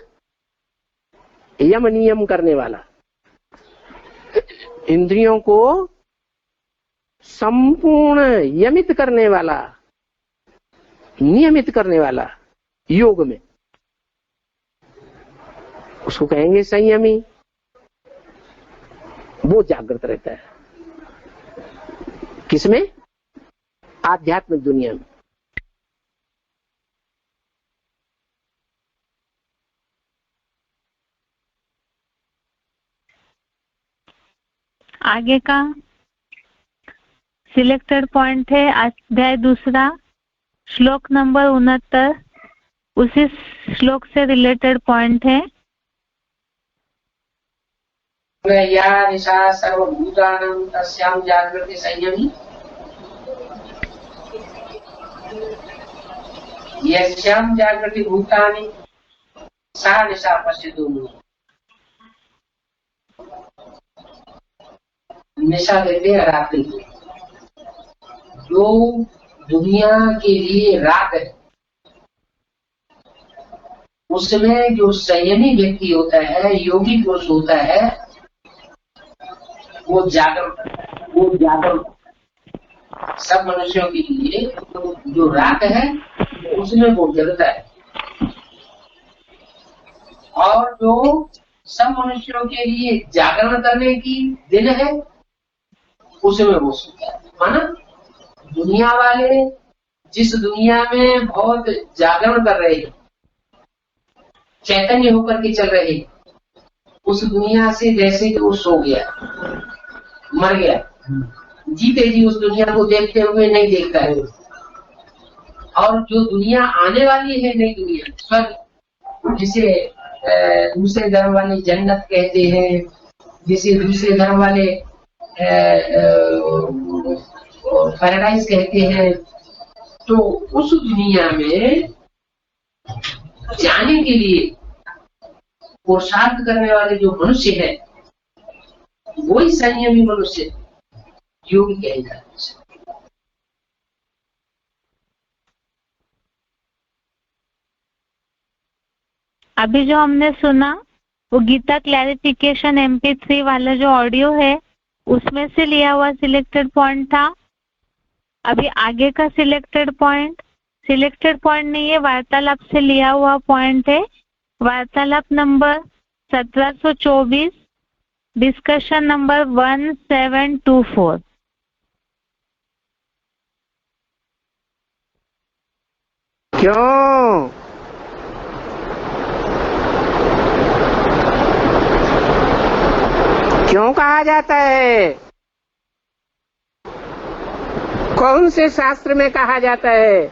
यम नियम करने वाला, इंद्रियों को संपूर्ण यमित करने वाला, नियमित करने वाला योग में, उसको कहेंगे संयमी। वो जागृत रहता है। किसमें? आध्यात्मिक दुनिया में। आगे का सिलेक्टेड पॉइंट है अध्याय 2, श्लोक नंबर 69। उसी श्लोक से रिलेटेड पॉइंट है। या निशा सर्वभूतानां तस्यां जागृति संयमी यस्यां जागृति भूतानि सा निशा पश्यतु। निशा कहते हैं रात्रि। जो दुनिया के लिए रात है, उसमें जो संयमी व्यक्ति होता है, योगी पुरुष होता है, वो जागरूक सब मनुष्यों के लिए जो रात है उसमें वो जगता है, और जो सब मनुष्यों के लिए जागरण करने की दिन है उसमें वो सोता है। माना दुनिया वाले जिस दुनिया में बहुत जागरण कर रहे हैं, चैतन्य होकर के चल रहे हैं, उस दुनिया से जैसे कि वो सो गया, मर गया, जीते जी उस दुनिया को देखते हुए नहीं देखता है। और जो दुनिया आने वाली है, नई दुनिया, स्वर्ग, जिसे दूसरे धर्म वाले जन्नत कहते हैं, जिसे दूसरे धर्म वाले पैराडाइज कहते हैं। तो उस दुनिया में जाने के लिए पुरुषार्थ करने वाले जो मनुष्य है वही संयमी मनुष्य योगी कहे जाते हैं। अभी जो हमने सुना वो गीता क्लैरिफिकेशन MP3 वाला जो ऑडियो है उसमें से लिया हुआ सिलेक्टेड पॉइंट था। अभी आगे का सिलेक्टेड पॉइंट नहीं है, वार्तालाप से लिया हुआ पॉइंट है। वार्तालाप नंबर 1724, डिस्कशन नंबर 1724। क्यों? क्यों कहा जाता है? कौन से शास्त्र में कहा जाता है?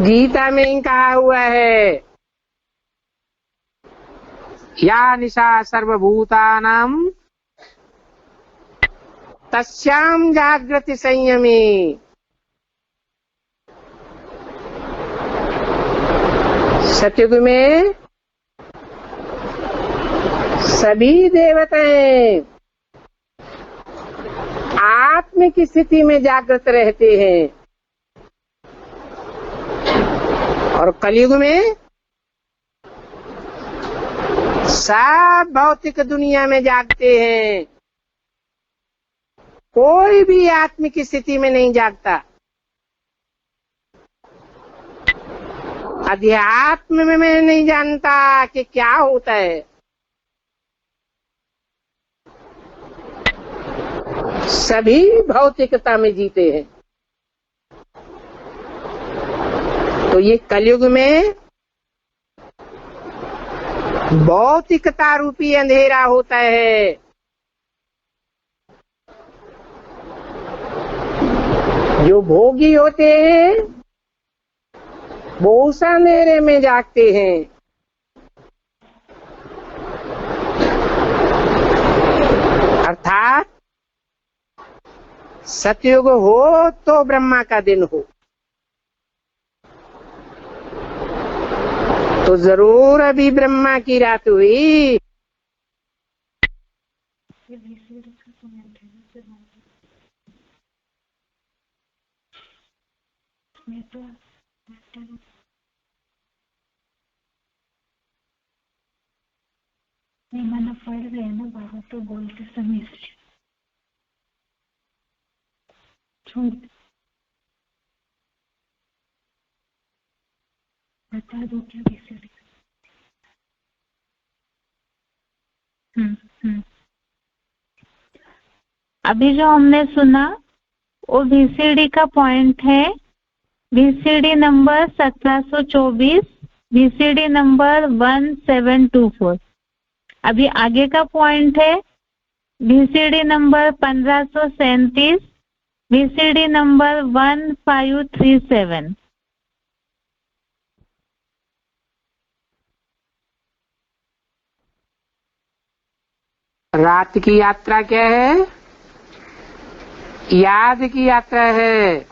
गीता में ही कहा हुआ है, या निशा सर्वभूतानां तस्याम जागृति संयमी। सतयुग में सभी देवताएं आत्म की स्थिति में जागृत रहते हैं और कलयुग में सब भौतिक दुनिया में जागते हैं। कोई भी आत्म की स्थिति में नहीं जागता। अध्यात्म में मैं नहीं जानता कि क्या होता है। सभी भौतिकता में जीते हैं। तो ये कलयुग में भौतिकता रूपी अंधेरा होता है। जो भोगी होते हैं वो उस अंधेरे में जागते हैं। अर्थात सतयुग हो तो ब्रह्मा का दिन हो, तो जरूर अभी ब्रह्मा की रात हुई। नहीं मैंने पढ़ रहे ना बाबा, तो बोलते समय छोड़ बता दो क्या बीसीडी। अभी जो हमने सुना वो VCD का पॉइंट है, VCD नंबर 1724, VCD नंबर 1724। अभी आगे का पॉइंट है VCD नंबर 1537, VCD नंबर 1537। रात की यात्रा क्या है? याद की यात्रा है।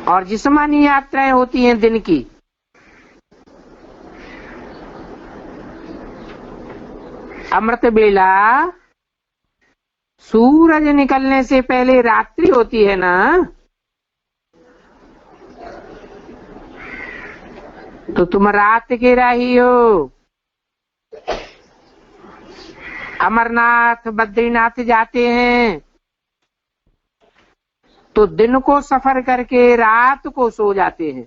और जिस्मानी यात्राएं होती हैं दिन की। अमृत बेला सूरज निकलने से पहले रात्रि होती है ना, तो तुम रात के राही हो। अमरनाथ बद्रीनाथ जाते हैं तो दिन को सफर करके रात को सो जाते हैं।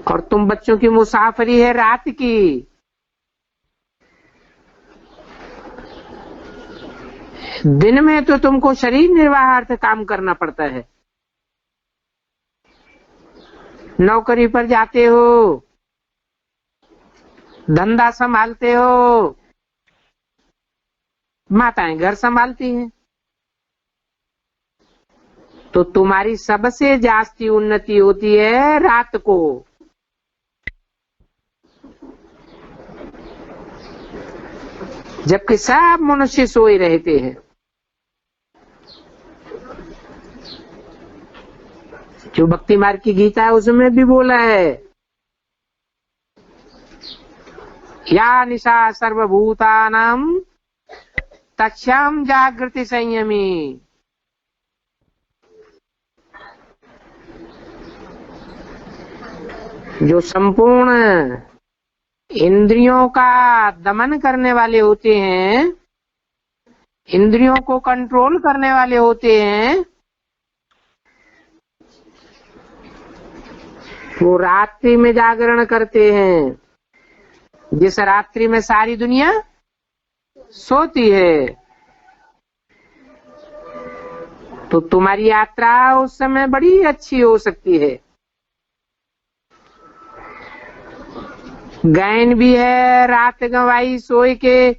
और तुम बच्चों की मुसाफरी है रात की। दिन में तो तुमको शरीर निर्वाहार्थ काम करना पड़ता है। नौकरी पर जाते हो, धंधा संभालते हो, माताएं घर संभालती हैं। तो तुम्हारी सबसे जास्ती उन्नति होती है रात को। जबकि सब मनुष्य सोए रहते हैं। जो भक्ति मार्ग की गीता है उसमें भी बोला है, या निशा सर्वभूतानां तस्यां जागृति संयमी। जो संपूर्ण इंद्रियों का दमन करने वाले होते हैं, इंद्रियों को कंट्रोल करने वाले होते हैं, वो रात्रि में जागरण करते हैं। जिस रात्रि में सारी दुनिया सोती है, तो तुम्हारी यात्रा उस समय बड़ी अच्छी हो सकती है। गायन भी है, रात गंवाई सोए के,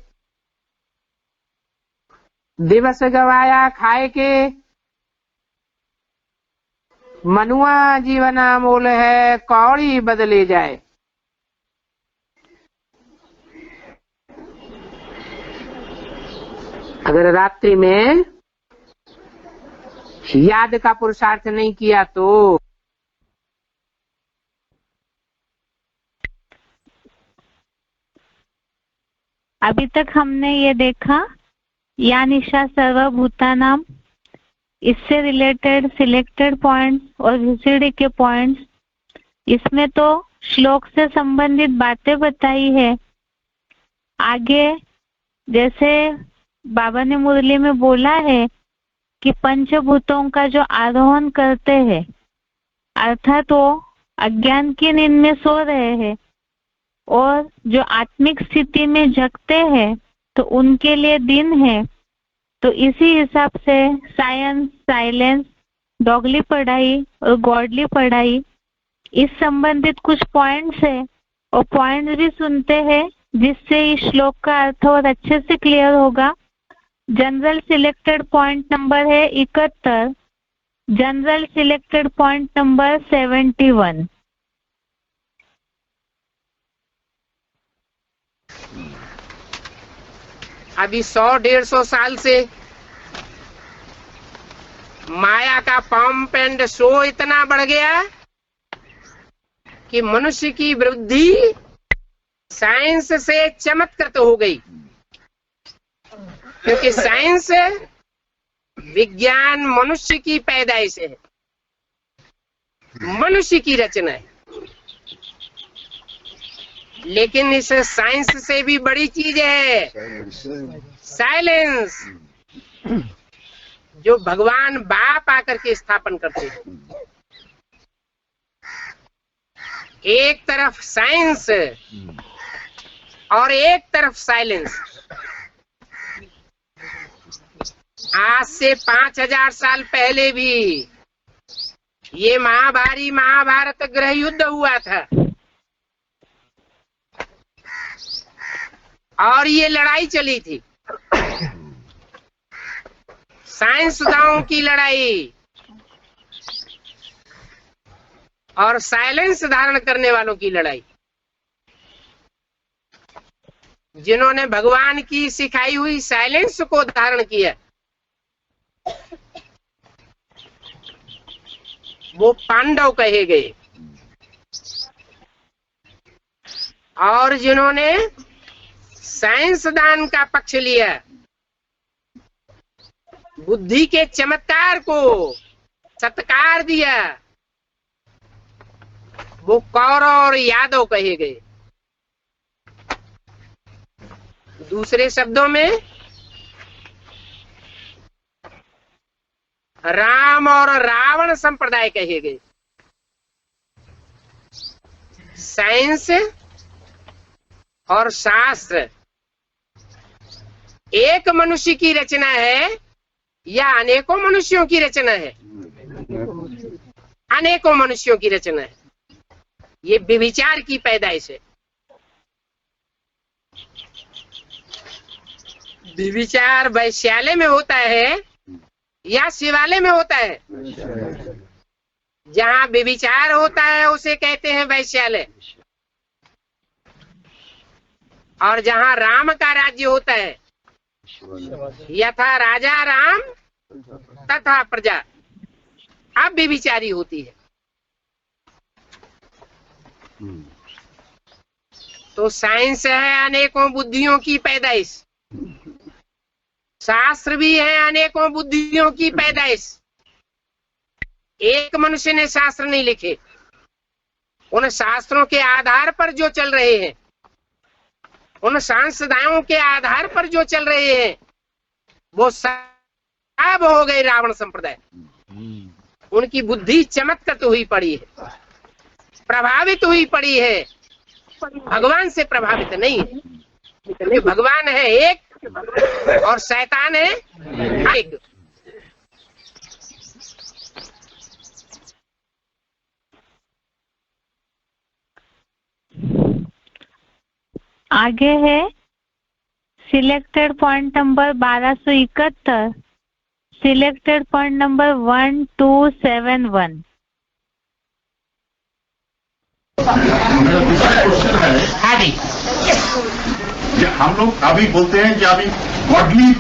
दिवस गवाया खाए के, मनुआ जीवन मोल है, कौड़ी बदले जाए। अगर रात्रि में याद का पुरुषार्थ नहीं किया तो अभी तक हमने ये देखा या निशा सर्वभूतानाम, इससे रिलेटेड सिलेक्टेड पॉइंट्स और VCD के पॉइंट्स, इसमें तो श्लोक से संबंधित बातें बताई है। आगे जैसे बाबा ने मुरली में बोला है कि पंचभूतों का जो आरोहण करते हैं, अर्थात वो अज्ञान की नींद में सो रहे हैं और जो आत्मिक स्थिति में जगते हैं तो उनके लिए दिन है। तो इसी हिसाब से साइंस, साइलेंस, डॉगली पढ़ाई और गॉडली पढ़ाई, इस संबंधित कुछ पॉइंट्स है और पॉइंट्स भी सुनते हैं, जिससे इस श्लोक का अर्थ और अच्छे से क्लियर होगा। जनरल सिलेक्टेड पॉइंट नंबर है 71, जनरल सिलेक्टेड पॉइंट नंबर 71। अभी 100-150 साल से माया का पंप एंड शो इतना बढ़ गया कि मनुष्य की वृद्धि साइंस से चमत्कृत हो गई, क्योंकि साइंस विज्ञान मनुष्य की पैदाइश है, मनुष्य की रचना है। लेकिन इस साइंस से भी बड़ी चीज है साइलेंस, जो भगवान बाप आकर के स्थापन करते हैं। एक तरफ साइंस और एक तरफ साइलेंस। आज से 5000 साल पहले भी ये महाभारत गृह युद्ध हुआ था और ये लड़ाई चली थी, साइंसदानों की लड़ाई और साइलेंस धारण करने वालों की लड़ाई। जिन्होंने भगवान की सिखाई हुई साइलेंस को धारण किया वो पांडव कहे गए, और जिन्होंने साइंसदान का पक्ष लिया, बुद्धि के चमत्कार को सत्कार दिया, वो कौरव और यादव कहे गए। दूसरे शब्दों में राम और रावण संप्रदाय कहे गए। साइंस और शास्त्र एक मनुष्य की रचना है या अनेकों मनुष्यों की रचना है? अनेकों मनुष्यों की रचना है। ये व्यभिचार की पैदाइश है। व्यभिचार वैश्यालय में होता है या शिवालय में होता है? जहां व्यभिचार होता है उसे कहते हैं वैश्यालय, और जहाँ राम का राज्य होता है, यथा राजा राम तथा प्रजा, अब भी विचारी होती है। तो साइंस है अनेकों बुद्धियों की पैदाइश, शास्त्र भी है अनेकों बुद्धियों की पैदाइश। एक मनुष्य ने शास्त्र नहीं लिखे, उन शास्त्रों के आधार पर जो चल रहे हैं, उन सांसदाओं के आधार पर जो चल रहे हैं, वो सब हो गए रावण संप्रदाय। उनकी बुद्धि चमत्कृत हुई पड़ी है, प्रभावित हुई पड़ी है, भगवान से प्रभावित नहीं है। भगवान है एक और शैतान है एक। आगे है selected point number 1271, selected point number 1271। हाँ जी, हम लोग अभी बोलते हैं कि अभी गॉडली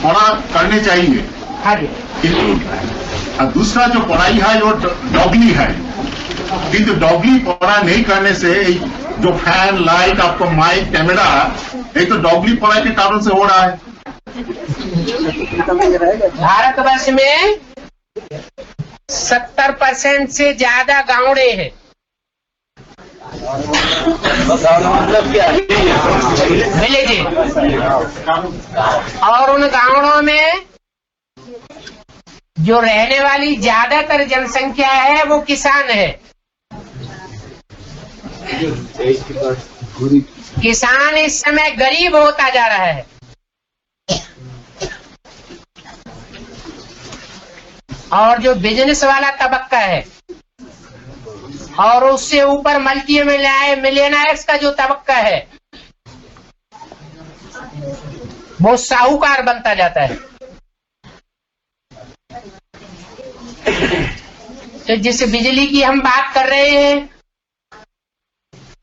पढ़ा करने चाहिए। हाँ जी। दूसरा जो पढ़ाई है वो डॉगली है, किंतु डॉगली पढ़ा नहीं करने से जो फैन लाइट आपको माइक कैमरा, एक तो डॉगली पढ़ाई के कारण से हो रहा है। भारतवर्ष में 70% से ज्यादा गावड़े हैं। मतलब क्या? विलेज। और उन गावड़ों में जो रहने वाली ज्यादातर जनसंख्या है वो किसान है। किसान इस समय गरीब होता जा रहा है। और जो बिजनेस वाला तबक्का है और उससे ऊपर मल्टी मिलियनर्स का जो तबक्का है वो साहूकार बनता जाता है। तो जिस बिजली की हम बात कर रहे हैं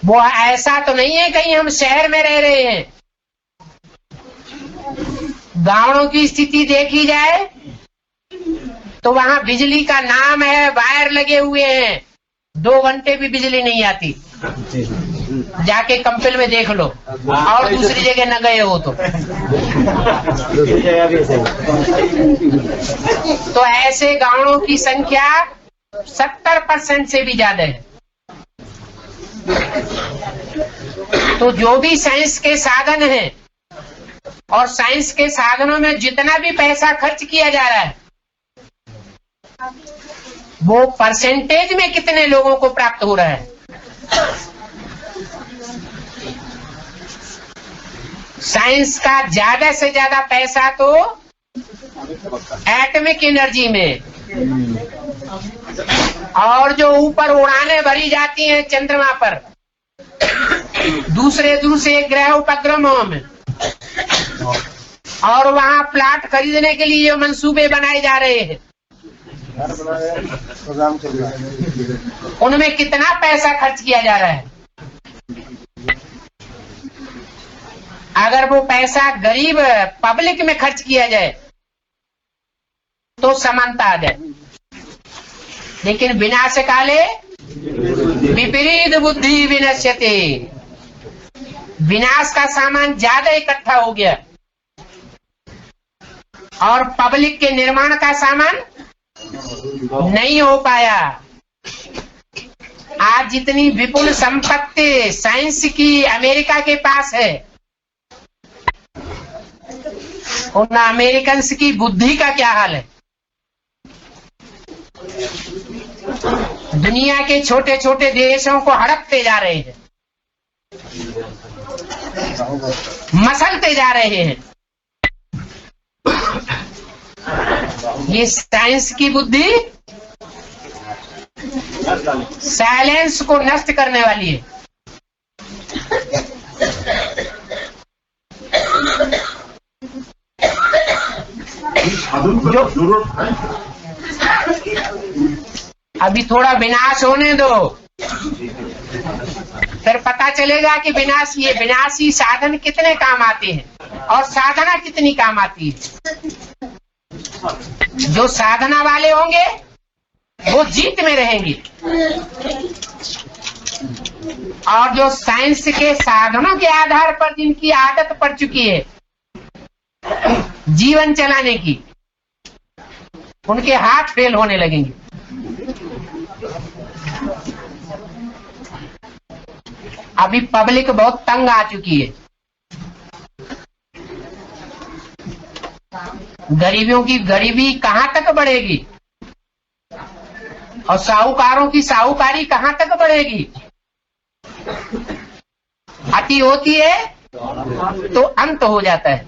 वो ऐसा तो नहीं है कहीं हम शहर में रह रहे हैं। गांवों की स्थिति देखी जाए तो वहां बिजली का नाम है, वायर लगे हुए हैं, 2 घंटे भी बिजली नहीं आती। जाके कंपल में देख लो और दूसरी जगह न गए हो तो ऐसे गांवों की संख्या 70% से भी ज्यादा है। तो जो भी साइंस के साधन हैं और साइंस के साधनों में जितना भी पैसा खर्च किया जा रहा है वो परसेंटेज में कितने लोगों को प्राप्त हो रहा है। साइंस का ज्यादा से ज्यादा पैसा तो एटॉमिक एनर्जी में, और जो ऊपर उड़ानें भरी जाती हैं चंद्रमा पर, दूसरे ग्रह उपग्रहों में, और वहां प्लाट खरीदने के लिए जो मंसूबे बनाए जा रहे हैं उनमें कितना पैसा खर्च किया जा रहा है। अगर वो पैसा गरीब पब्लिक में खर्च किया जाए तो समानता आ जाए, लेकिन विनाश काले विपरीत बुद्धि विनश्यते। विनाश का सामान ज्यादा इकट्ठा हो गया और पब्लिक के निर्माण का सामान नहीं हो पाया। आज जितनी विपुल संपत्ति साइंस की अमेरिका के पास है, उन अमेरिकन की बुद्धि का क्या हाल है। दुनिया के छोटे छोटे देशों को हड़पते जा रहे हैं, मसलते जा रहे हैं। ये साइंस की बुद्धि साइलेंस को नष्ट करने वाली है। अभी थोड़ा विनाश होने दो, फिर पता चलेगा कि विनाशी साधन कितने काम आते हैं और साधना कितनी काम आती है। जो साधना वाले होंगे वो जीत में रहेंगे, और जो साइंस के साधनों के आधार पर जिनकी आदत पड़ चुकी है जीवन चलाने की, उनके हाथ फेल होने लगेंगे। अभी पब्लिक बहुत तंग आ चुकी है, गरीबियों की गरीबी कहां तक बढ़ेगी और साहूकारों की साहूकारी कहां तक बढ़ेगी। अति होती है तो अंत हो जाता है।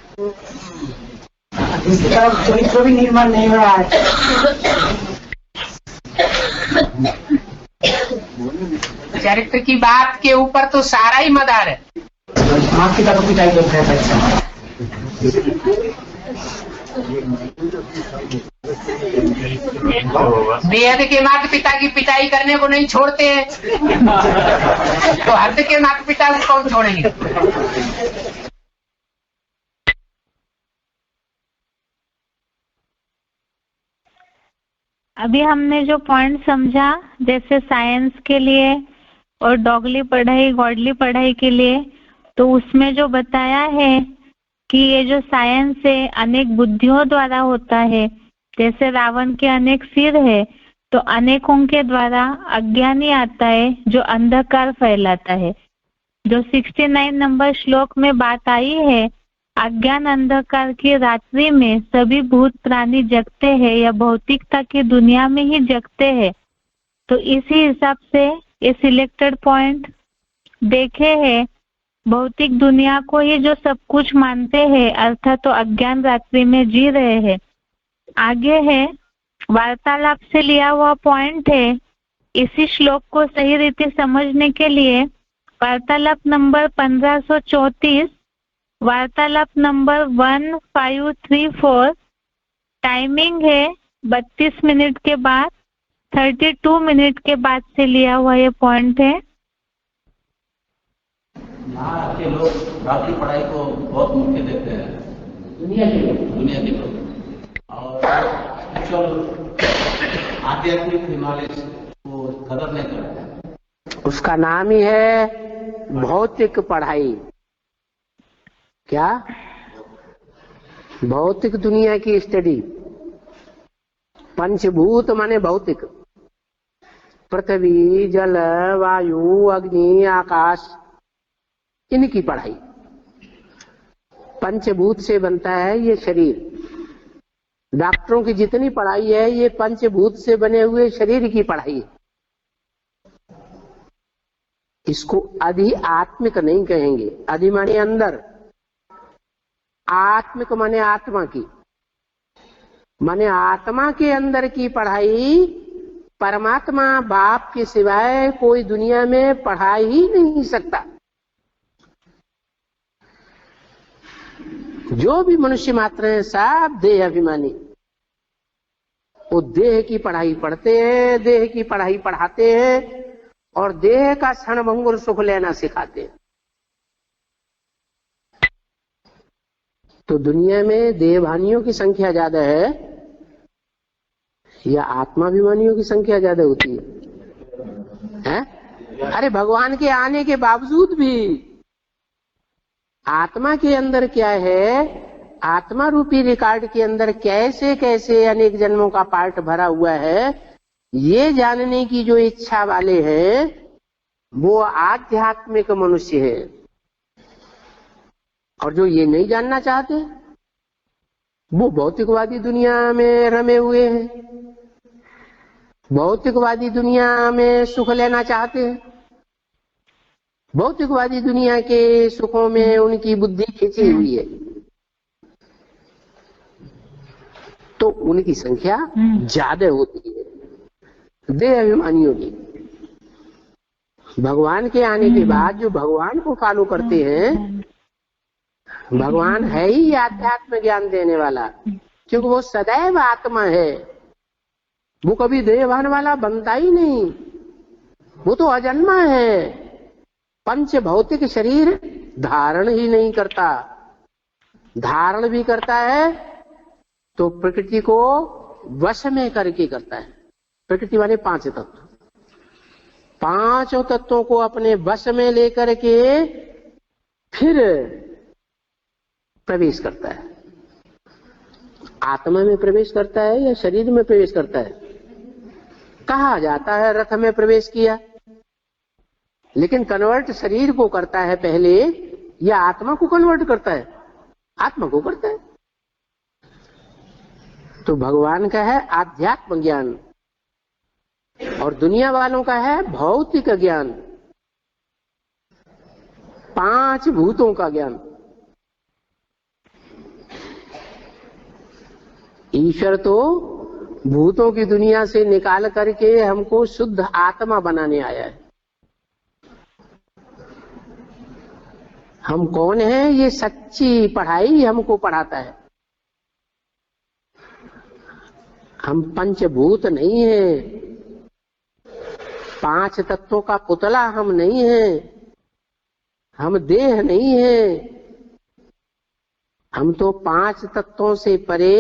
चरित्र भी निर्माण नहीं हो रहा है। चरित्र की बात के ऊपर तो सारा ही मदार है। माँ पिता को पिटाई करते हैं। बेहद के माता पिता की पिटाई करने को नहीं छोड़ते हैं तो हद के माता पिता को कौन छोड़ेंगे। अभी हमने जो पॉइंट समझा, जैसे साइंस के लिए और डॉगली पढ़ाई गॉडली पढ़ाई के लिए, तो उसमें जो बताया है कि ये जो साइंस है अनेक बुद्धियों द्वारा होता है। जैसे रावण के अनेक सिर है, तो अनेकों के द्वारा अज्ञानी आता है जो अंधकार फैलाता है। जो 69 नंबर श्लोक में बात आई है, अज्ञान अंधकार की रात्रि में सभी भूत प्राणी जगते हैं या भौतिकता की दुनिया में ही जगते हैं। तो इसी हिसाब से ये सिलेक्टेड पॉइंट देखे हैं। भौतिक दुनिया को ही जो सब कुछ मानते हैं, अर्थात तो अज्ञान रात्रि में जी रहे हैं। आगे है वार्तालाप से लिया हुआ पॉइंट है। इसी श्लोक को सही रीति समझने के लिए वार्तालाप नंबर 1534, वार्तालाप नंबर 1534, टाइमिंग है 32 मिनट के बाद 32 मिनट के बाद से लिया हुआ ये पॉइंट है। यहाँ के लोग रात्रि पढ़ाई को बहुत मुख्य देते हैं, दुनिया के लोग, और एक्चुअल आध्यात्मिक हिमालय को कदर नहीं करते। उसका नाम ही है भौतिक पढ़ाई। क्या? भौतिक दुनिया की स्टडी। पंचभूत माने भौतिक, पृथ्वी, जल, वायु, अग्नि, आकाश, इनकी पढ़ाई। पंचभूत से बनता है ये शरीर। डॉक्टरों की जितनी पढ़ाई है ये पंचभूत से बने हुए शरीर की पढ़ाई है। इसको अधि आत्मिक नहीं कहेंगे। अधि माने अंदर, आत्मिक माने आत्मा की, माने आत्मा के अंदर की पढ़ाई। परमात्मा बाप के सिवाय कोई दुनिया में पढ़ा ही नहीं सकता। जो भी मनुष्य मात्र है सब देह अभिमानी, वो देह की पढ़ाई पढ़ते हैं, देह की पढ़ाई पढ़ाते हैं और देह का क्षणभंगुर सुख लेना सिखाते हैं। तो दुनिया में देहभानियों की संख्या ज्यादा है या आत्माभिमानियों की संख्या ज्यादा होती है? अरे भगवान के आने के बावजूद भी आत्मा के अंदर क्या है, आत्मा रूपी रिकॉर्ड के अंदर कैसे कैसे अनेक जन्मों का पार्ट भरा हुआ है, ये जानने की जो इच्छा वाले हैं वो आध्यात्मिक मनुष्य है। और जो ये नहीं जानना चाहते वो भौतिकवादी दुनिया में रमे हुए हैं, भौतिकवादी दुनिया में सुख लेना चाहते हैं, भौतिकवादी दुनिया के सुखों में उनकी बुद्धि खिंची हुई है। तो उनकी संख्या ज्यादा होती है देह अभिमानियों की। भगवान के आने के बाद जो भगवान को फॉलो करते हैं, भगवान है ही आध्यात्म ज्ञान देने वाला, क्योंकि वो सदैव आत्मा है। वो कभी देहभान वाला बनता ही नहीं, वो तो अजन्मा है। पंच भौतिक शरीर धारण ही नहीं करता, धारण भी करता है तो प्रकृति को वश में करके करता है। प्रकृति वाले 5 तत्व, 5 तत्वों को अपने वश में लेकर के फिर प्रवेश करता है। आत्मा में प्रवेश करता है या शरीर में प्रवेश करता है? कहा जाता है रथ में प्रवेश किया, लेकिन कन्वर्ट शरीर को करता है पहले या आत्मा को कन्वर्ट करता है? आत्मा को करता है। तो भगवान का है आध्यात्म ज्ञान और दुनिया वालों का है भौतिक ज्ञान, 5 भूतों का ज्ञान। ईश्वर तो भूतों की दुनिया से निकाल करके हमको शुद्ध आत्मा बनाने आया है। हम कौन हैं ये सच्ची पढ़ाई हमको पढ़ाता है। हम पंचभूत नहीं हैं, 5 तत्वों का पुतला हम नहीं हैं, हम देह नहीं हैं। हम तो 5 तत्वों से परे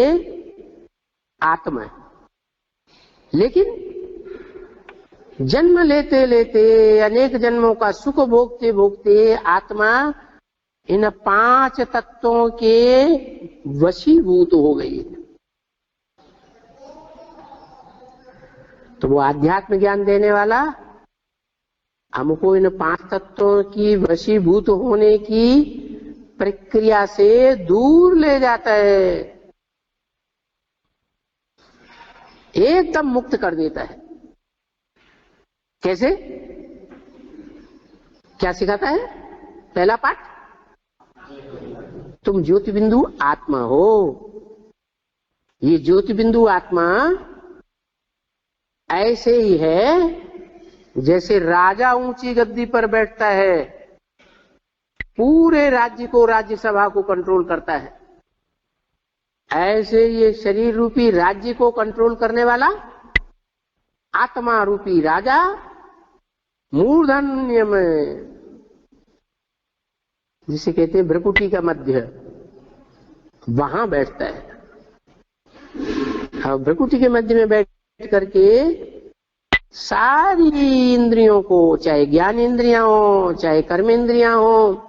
आत्मा है। लेकिन जन्म लेते लेते अनेक जन्मों का सुख भोगते भोगते आत्मा इन 5 तत्वों के वशीभूत हो गई। तो वो आध्यात्म ज्ञान देने वाला हमको इन 5 तत्वों की वशीभूत होने की प्रक्रिया से दूर ले जाता है, एकदम मुक्त कर देता है। कैसे? क्या सिखाता है? पहला पाठ, तुम ज्योति बिंदु आत्मा हो। ये ज्योति बिंदु आत्मा ऐसे ही है जैसे राजा ऊंची गद्दी पर बैठता है, पूरे राज्य को, राज्यसभा को कंट्रोल करता है। ऐसे ये शरीर रूपी राज्य को कंट्रोल करने वाला आत्मा रूपी राजा मूर्धन्य में, जिसे कहते हैं भ्रकुटी का मध्य, वहां बैठता है। और भ्रकुटी के मध्य में बैठ करके सारी इंद्रियों को, चाहे ज्ञान इंद्रियां हो, चाहे कर्म इंद्रियां हो,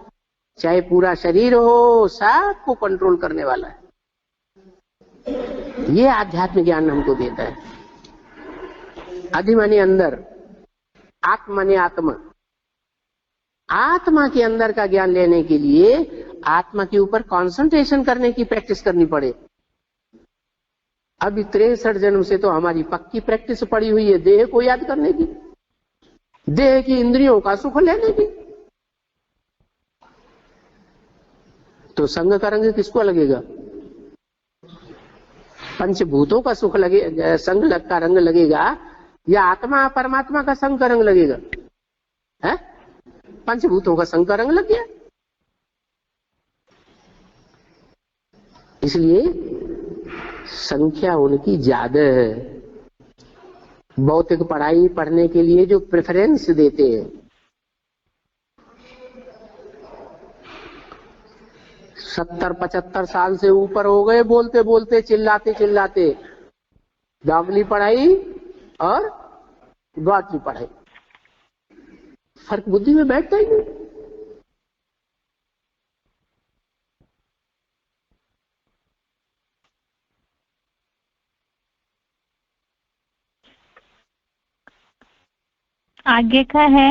चाहे पूरा शरीर हो, सबको कंट्रोल करने वाला है। ये आध्यात्मिक ज्ञान हमको देता है। अधि माने अंदर, आत्मा माने आत्मा। आत्मा के अंदर का ज्ञान लेने के लिए आत्मा के ऊपर कंसंट्रेशन करने की प्रैक्टिस करनी पड़े। अभी 63 जन्म से तो हमारी पक्की प्रैक्टिस पड़ी हुई है देह को याद करने की, देह की इंद्रियों का सुख लेने की। तो संग का रंग किसको लगेगा? पंचभूतों का सुख लगे, संग का रंग लगेगा, या आत्मा परमात्मा का संग का रंग लगेगा? है? पंचभूतों का संग का रंग लग गया। इसलिए संख्या उनकी ज्यादा है। भौतिक पढ़ाई पढ़ने के लिए जो प्रेफरेंस देते हैं, 70-75 साल से ऊपर हो गए बोलते बोलते, चिल्लाते चिल्लाते, दावली पढ़ाई और गॉड की पढ़ाई, फर्क बुद्धि में बैठता ही नहीं। आगे का है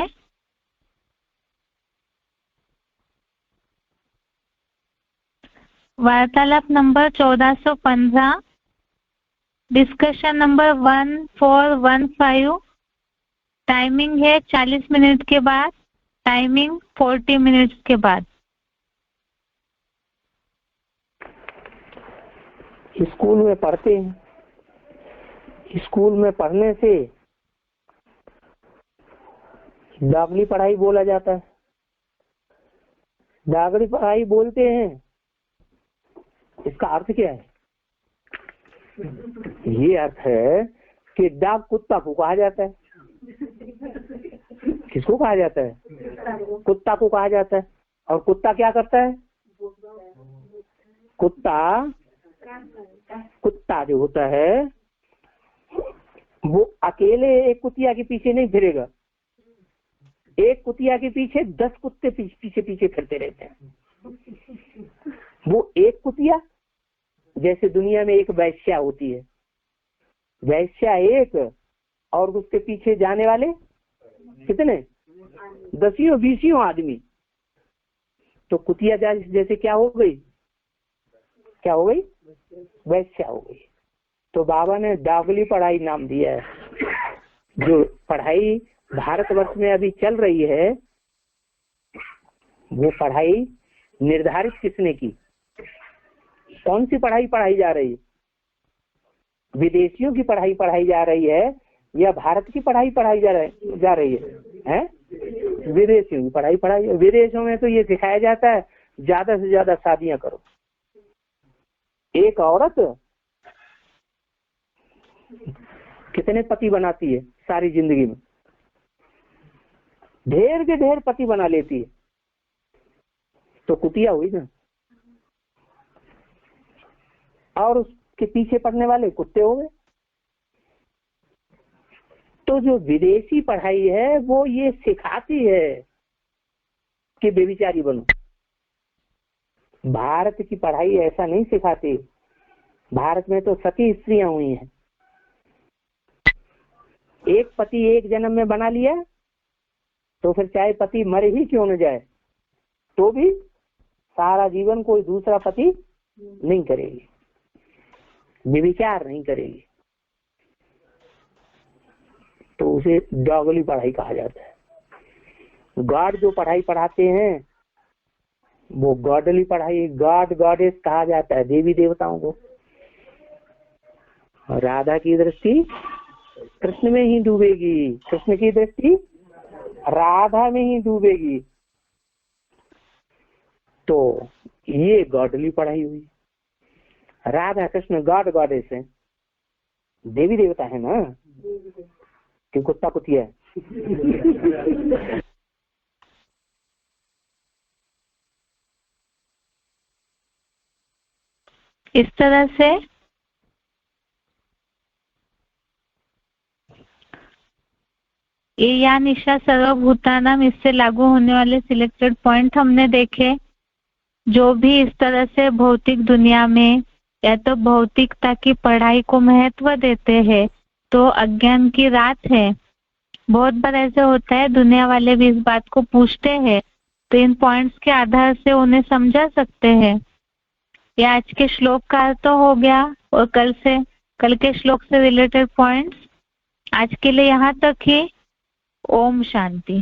वार्तालाप नंबर 1415, डिस्कशन नंबर 1415। टाइमिंग है 40 मिनट के बाद, टाइमिंग 40 मिनट्स के बाद। स्कूल में पढ़ते हैं, स्कूल में पढ़ने से दागली पढ़ाई बोला जाता है। दागली पढ़ाई बोलते हैं, इसका अर्थ क्या है? ये अर्थ है कि डाक कुत्ता को कहा जाता है। किसको कहा जाता है? कुत्ता को कहा जाता है। और कुत्ता क्या करता है? कुत्ता जो होता है वो अकेले एक कुतिया के पीछे नहीं फिरेगा, एक कुतिया के पीछे 10 कुत्ते पीछे पीछे फिरते रहते हैं। वो एक कुतिया, जैसे दुनिया में एक वैश्या होती है, वैश्या एक और उसके पीछे जाने वाले कितने? 10-20 आदमी। तो कुतिया जैसे क्या हो गई? क्या हो गई? वैश्या हो गई। तो बाबा ने डागली पढ़ाई नाम दिया है। जो पढ़ाई भारतवर्ष में अभी चल रही है वो पढ़ाई निर्धारित किसने की? कौन सी पढ़ाई पढ़ाई जा रही है? विदेशियों की पढ़ाई पढ़ाई जा रही है या भारत की पढ़ाई पढ़ाई जा रही है? विदेशियों की पढ़ाई पढ़ाई। विदेशों में तो ये सिखाया जाता है ज्यादा से ज्यादा शादियां करो। एक औरत कितने पति बनाती है सारी जिंदगी में? ढेर के ढेर पति बना लेती है। तो कुतिया हुई ना। और उसके पीछे पड़ने वाले कुत्ते हो गए। तो जो विदेशी पढ़ाई है वो ये सिखाती है कि बेविचारी बनो। भारत की पढ़ाई ऐसा नहीं सिखाती। भारत में तो सती स्त्रियां हुई हैं। एक पति एक जन्म में बना लिया तो फिर चाहे पति मरे ही क्यों न जाए तो भी सारा जीवन कोई दूसरा पति नहीं करेगी, व्यभिचार नहीं करेगी। तो उसे डॉगली पढ़ाई कहा जाता है। गॉड जो पढ़ाई पढ़ाते हैं वो गॉडली पढ़ाई, गॉड गॉडेस कहा जाता है देवी देवताओं को। राधा की दृष्टि कृष्ण में ही डूबेगी, कृष्ण की दृष्टि राधा में ही डूबेगी। तो ये गॉडली पढ़ाई हुई। राधा कृष्ण गॉड गॉडेस है, देवी देवता है ना, कि कुत्ता कुतिया है। इस तरह से ये या निशा सर्वभूतानाम, इससे लागू होने वाले सिलेक्टेड पॉइंट हमने देखे। जो भी इस तरह से भौतिक दुनिया में या तो भौतिकता की पढ़ाई को महत्व देते हैं तो अज्ञान की रात है। बहुत बार ऐसे होता है, दुनिया वाले भी इस बात को पूछते हैं तो इन पॉइंट्स के आधार से उन्हें समझा सकते हैं। ये आज के श्लोक का अर्थ तो हो गया और कल के श्लोक से रिलेटेड पॉइंट्स। आज के लिए यहाँ तक ही। ओम शांति।